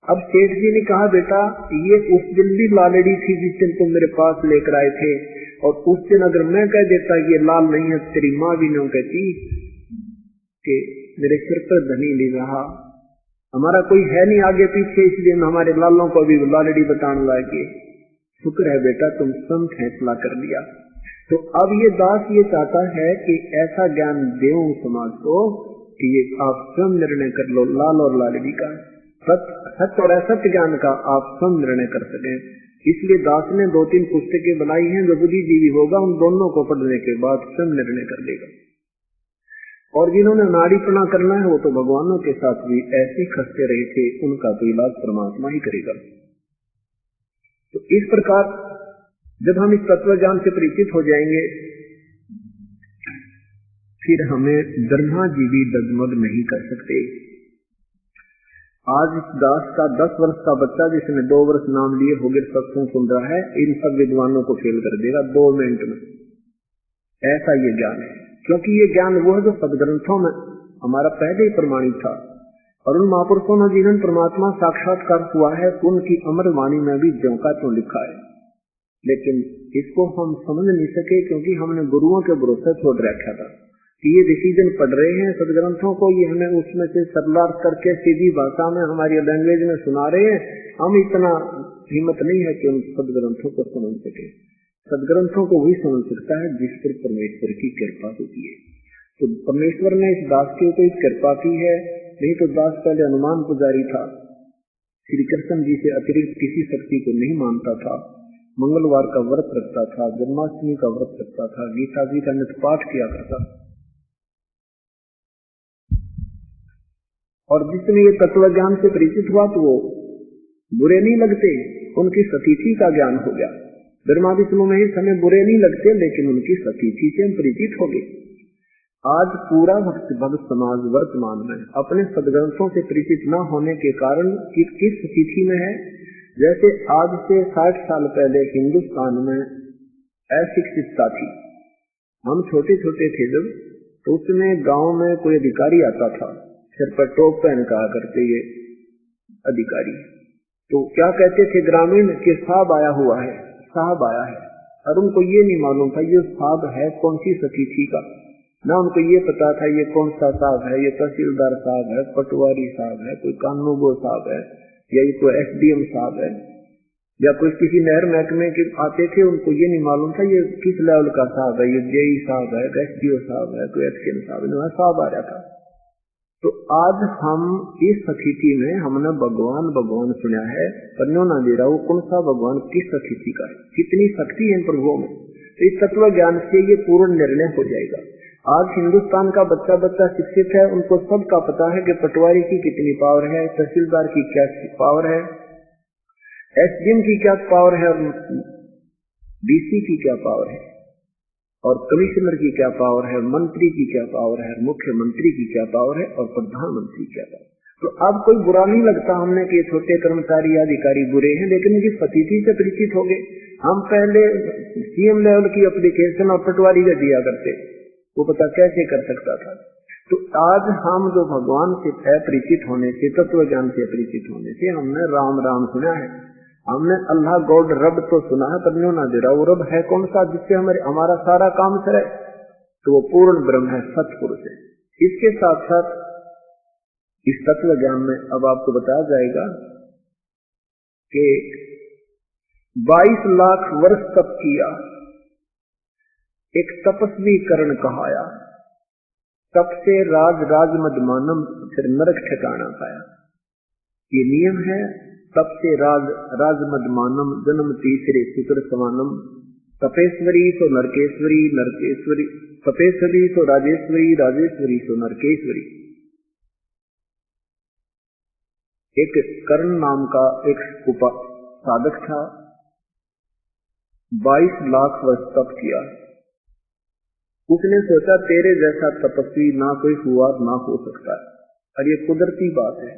अब सेठ जी ने कहा, बेटा ये उस दिन भी लालड़ी थी जिस दिन तुम मेरे पास लेकर आए थे, और उस दिन अगर मैं कह देता ये लाल नहीं है, तेरी माँ भी नहीं कहती कि मेरे सिर पर धनी नहीं रहा, हमारा कोई है नहीं आगे पीछे, इसलिए हमारे लालों को भी लालड़ी बताने लगे। शुक्र है बेटा तुम सम फैसला कर लिया। तो अब ये दास ये चाहता है कि ऐसा ज्ञान दें समाज को कि ये आप स्वयं निर्णय कर लो, लाल और लालड़ी का, सत्य और असत्य ज्ञान का आप स्वयं निर्णय कर सकें। इसलिए दास ने 2-3 पुस्तकें बनाई हैं, जो बुद्धिजीवी होगा उन दोनों को पढ़ने के बाद स्वयं निर्णय कर लेगा। और जिन्होंने नारीपना करना है वो तो भगवानों के साथ भी ऐसे खसते रहे थे, उनका तो इलाज परमात्मा ही करेगा। तो इस प्रकार जब हम इस तत्व ज्ञान से परिचित हो जाएंगे, फिर हमें ब्रह्मा जी भी डगमग नहीं कर सकते। आज इस दास का 10 वर्ष का बच्चा जिसने 2 वर्ष नाम लिए होगे सत्संग सुन रहा है, इन सब विद्वानों को फेल कर देगा 2 मिनट में। ऐसा ये ज्ञान है, क्योंकि ये ज्ञान वो है जो सदग्रंथों में हमारा पहले ही प्रमाणित था, और उन महापुरुषों ने जिन्हें परमात्मा साक्षात्कार हुआ है उनकी अमर वाणी में भी ज्यों का त्यों लिखा है। लेकिन इसको हम समझ नहीं सके, क्योंकि हमने गुरुओं के भरोसे छोड़ रखा था कि ये डिसीजन पढ़ रहे हैं सदग्रंथों को, ये हमें उसमें से सरलार्थ करके सीधी भाषा में हमारी लैंग्वेज में सुना रहे हैं। हम इतना हिम्मत नहीं है कि उन सदग्रंथों को समझ सके। सदग्रंथों को वही समझ सकता है जिस पर परमेश्वर की कृपा होती है। तो परमेश्वर ने इस दास के ऊपर कृपा की है, नहीं तो दास पहले हनुमान पुजारी था, श्री कृष्ण जी से अतिरिक्त किसी शक्ति को नहीं मानता था, मंगलवार का व्रत रखता था, जन्माष्टमी का व्रत रखता था, गीता जी का नित्य पाठ किया करता। और जिसने ये तत्व ज्ञान से परिचित हुआ तो वो बुरे नहीं लगते, उनकी सतीथि का ज्ञान हो गया। ब्रह्मा विष्णु महेश हमें बुरे नहीं लगते, लेकिन उनकी सतीथि से हम परिचित हो गए। आज पूरा भक्त समाज वर्तमान में अपने सदग्रंथों से परिचित न होने के कारण किस स्थिति में है। जैसे आज से 60 साल पहले हिंदुस्तान में अशिक्षितता थी। हम छोटे छोटे थे जब, तो उसमें गांव में कोई अधिकारी आता था, सिर पर टोप पहन कहा करते ये अधिकारी, तो क्या कहते थे ग्रामीण के साहब आया हुआ है, साहब आया है। और उनको ये नहीं मालूम था ये साहब है कौन सी सतीथि का, ना उनको ये पता था ये कौन सा साहब है, ये तहसीलदार साहब है, पटवारी साहब है, कोई कानूगो साहब है, या ये कोई एसडीएम साहब है, या कोई किसी नहर महकमे के आते थे, उनको ये नहीं मालूम था ये किस लेवल का साहब है, ये जेई साहब है, एसडीओ साहब है, कोई एक्शन साहब है, साहब आ रहा था। तो आज हम इस स्थिति में हमने भगवान भगवान सुना है, पर नो ना दे रहा वो कौन सा भगवान किस स्थिति का है, कितनी शक्ति है प्रभुओं में। तो इस तत्व ज्ञान से ये पूर्ण निर्णय हो जाएगा। आज हिंदुस्तान का बच्चा बच्चा शिक्षित है, उनको सबका पता है कि पटवारी की कितनी पावर है, तहसीलदार की क्या पावर है, एसडीएम की क्या पावर है, डीसी की क्या पावर है, और कमिश्नर की क्या पावर है, मंत्री की क्या पावर है, मुख्यमंत्री की क्या पावर है, और प्रधानमंत्री क्या पावर। तो अब कोई बुरा नहीं लगता हमने कि छोटे कर्मचारी या अधिकारी बुरे हैं, लेकिन इनकी स्थिति से परिचित हो गए। हम पहले सीएम लेवल की एप्लीकेशन और पटवारी का दिया करते, वो पता कैसे कर सकता था। तो आज हम जो भगवान से परिचित होने से, तत्व ज्ञान से परिचित होने से हमने राम राम सुना है, हमने अल्लाह गॉड रब तो सुना है पर न्यों ना दे रहा। वो रब है कौन सा जिससे हमारा सारा काम सरे? तो वो पूर्ण ब्रह्म है, सतपुरुष है। इसके साथ साथ इस तत्व ज्ञान में अब आपको बताया जाएगा कि 22 लाख वर्ष तप किया, एक तपस्वी करण कहाया, तप से राज मदमानम, फिर नरक ठिकाना पाया। ये नियम है, तप से राज मदमानम, जन्म तीसरे सुतर समानम, तपेश्वरी तो नरकेश्वरी, नरकेश्वरी तपेश्वरी तो राजेश्वरी, राजेश्वरी तो नरकेश्वरी। एक कर्ण नाम का एक साधक था, 22 लाख वर्ष तप किया। उसने सोचा तेरे जैसा तपस्वी ना कोई हुआ ना हो सकता है। और ये कुदरती बात है,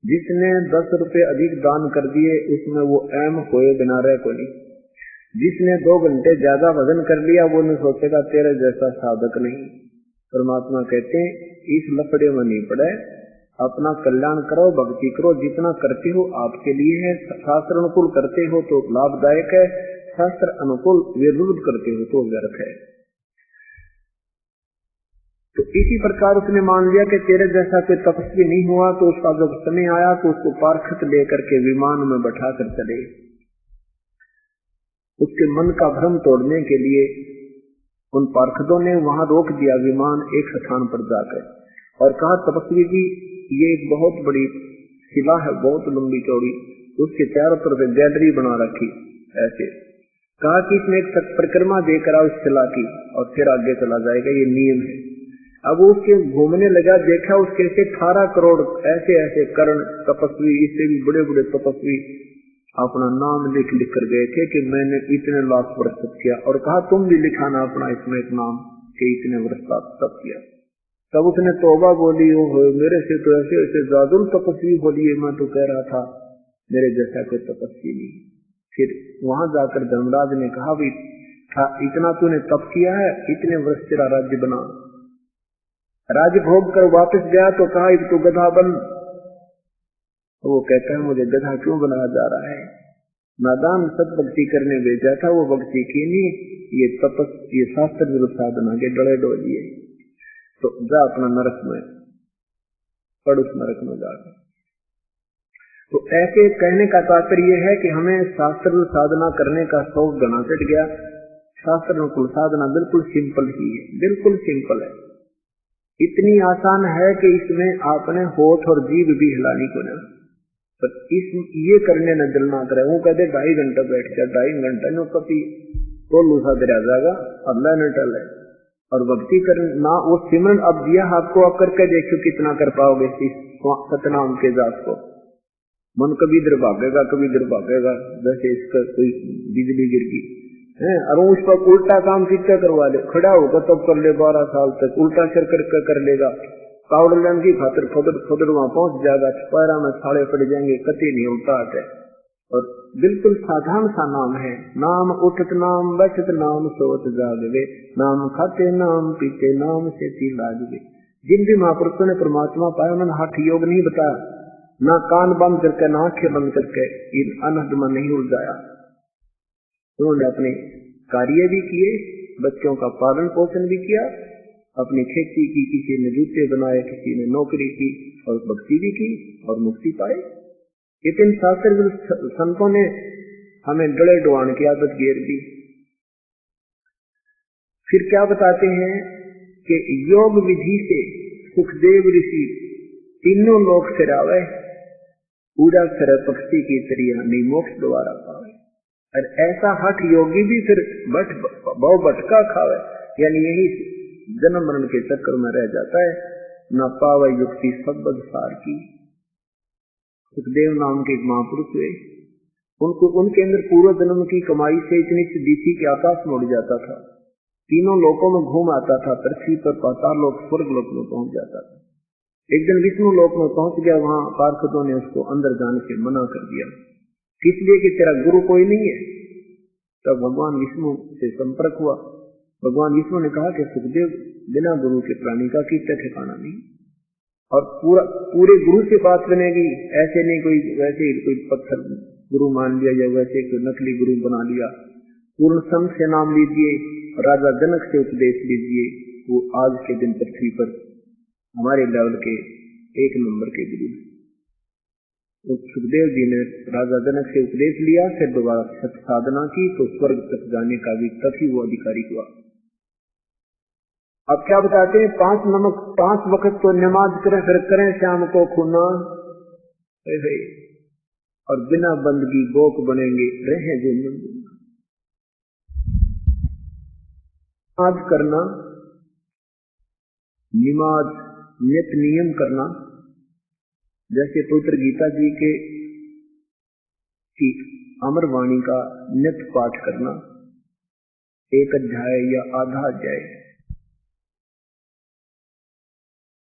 जिसने 10 रुपए अधिक दान कर दिए उसमें वो एम होए बिना रह को नहीं। जिसने 2 घंटे ज्यादा भजन कर लिया वो नहीं सोचेगा तेरे जैसा साधक नहीं। परमात्मा कहते हैं इस लफड़े में नहीं पड़े, अपना कल्याण करो, भक्ति करो, जितना करते हो आपके लिए है। शास्त्र अनुकूल करते हो तो लाभदायक है, शास्त्र अनुकूल विरुद्ध करते हो तो व्यर्थ है। तो इसी प्रकार उसने मान लिया कि तेरे जैसा कोई तपस्वी नहीं हुआ। तो उसका जब समय आया तो उसको पार्षद लेकर के विमान में बैठा कर चले। उसके मन का भ्रम तोड़ने के लिए उन पार्षदों ने वहां रोक दिया विमान एक स्थान पर जाकर, और कहा तपस्वी जी ये एक बहुत बड़ी शिला है, बहुत लंबी चौड़ी, उसके चारों तरफ गैलरी बना रखी। ऐसे कहा कि इसमें एक परिक्रमा देकर आओ इस शिला की, और फिर आगे चला जाएगा, ये नियम है। अब उसके घूमने लगा, देखा उसके 18 करोड़ ऐसे ऐसे कर्ण तपस्वी, इससे भी बड़े बड़े तपस्वी अपना नाम लिख कर गए थे कि मैंने इतने लाख वर्ष तप किया। और कहा तुम भी लिखाना अपना इसमें एक नाम कि इतने वर्ष तप किया। तब उसने तौबा बोली, हो मेरे से तो ऐसे ऐसे जादुल तपस्वी बोलिए, मैं तो कह रहा था मेरे जैसा कोई तपस्वी नहीं। फिर वहां जाकर धर्मराज ने कहा भी इतना तूने तप किया है, इतने वर्ष तेरा राज्य बना। राज्य भोग कर वापस गया तो कहा एक तो गधा बन। तो वो कहता है मुझे गधा क्यों बनाया जा रहा है? नादान सत भक्ति करने भेजा था, वो भक्ति की नहीं, ये शास्त्र विरुद्ध साधना के डले डोलिए। तो जा अपना नरक में पड़, उस नरक में जा। तो ऐसे कहने का तात्पर्य है कि हमें शास्त्र साधना करने का शौक घना चढ़ गया। शास्त्र अनुकूल साधना बिल्कुल सिंपल ही है, बिल्कुल सिंपल है, इतनी आसान है कि इसमें आपने होठ और जीभ भी हिलानी को ना, पर ये करने न दिल ना करे। वो कहते 2.5 घंटा बैठ जा, 2.5 घंटा नो कभी तो लूसा दे जाएगा, अल्लाह न टले। और भक्ति करना वो सिमरन अब दिया आपको, अब करके देखो कितना कर पाओगे सतनाम के जाप को। मन कभी इधर भागेगा कभी इधर भागेगा, जैसे इसका कोई बिजली गिर गई है। और उस पर उल्टा काम कितना करवा ले, खड़ा होगा तब कर ले 12 साल तक, उल्टा सिर कर लेगा, कावड़ लेन की खातिर फुदर वहां पहुंच जाएगा, पैरा में छाले पड़ जाएंगे, कति नहीं उल्टा है। और बिल्कुल साधारण सा नाम है, नाम उठत नाम बचत नाम सोत जागवे, नाम खाते नाम पीते नाम से लाजवे। जिन भी महापुरुषों ने परमात्मा पाया उन्होंने हाथ योग नहीं बताया, ना कान बंद करके ना आंखें बंद करके इन अनहद में नहीं उलझाया। उन्होंने अपने कार्य भी किए, बच्चों का पालन पोषण भी किया, अपनी खेती की, किसी ने जूते बनाए, किसी ने नौकरी की, और भक्ति भी की और मुक्ति पाई। लेकिन शास्त्र संतों ने हमें डले डुआन की आदत घेर दी। फिर क्या बताते हैं कि योग विधि से सुखदेव ऋषि तीनों लोक से रावे, पूरा सर पक्षी की तरिया नहीं मोक्ष द्वारा पावे। और ऐसा हठ योगी भी फिर बहु भटका खावे, यानी यही जन्म मरण के चक्कर में रह जाता है, न पावे युक्ति सबद सार की। सुखदेव नाम के एक महापुरुष हुए, उनको उनके अंदर पूर्व जन्म की कमाई से इतनी सिद्धि थी कि आकाश में उड़ जाता था, तीनों लोकों में घूम आता था, पृथ्वी पर पाताल लोक स्वर्ग लोक में पहुंच जाता था। एक दिन विष्णु लोक में पहुंच गया, वहां पार्षदों ने उसको अंदर जाने से मना कर दिया, इसलिए कि तेरा गुरु कोई नहीं है। तब भगवान विष्णु से संपर्क हुआ। भगवान विष्णु ने कहा कि सुखदेव बिना गुरु के प्राणी का कितना ठिकाना नहीं, और पूरे गुरु से बात बनेगी, ऐसे नहीं कोई वैसे कोई पत्थर गुरु मान लिया, या वैसे कोई नकली गुरु बना लिया। पूर्ण संघ से नाम लीजिए, राजा जनक से उपदेश लीजिए, वो आज के दिन पृथ्वी पर हमारे लेवल के 1 नंबर के गुरु। सुखदेव जी ने राजा जनक से उपदेश लिया, फिर दोबारा सत साधना की तो स्वर्ग तक जाने का भी तभी वो अधिकारी हुआ। अब क्या बताते हैं, 5 वक्त तो नमाज करें, फिर करें शाम को खूना, और बिना बंदगी बोक बनेंगे, रहे जो नमाज करना, नमाज नित नियम करना, जैसे पवित्र गीता जी के अमर वाणी का नित पाठ करना, 1 अध्याय या आधा अध्याय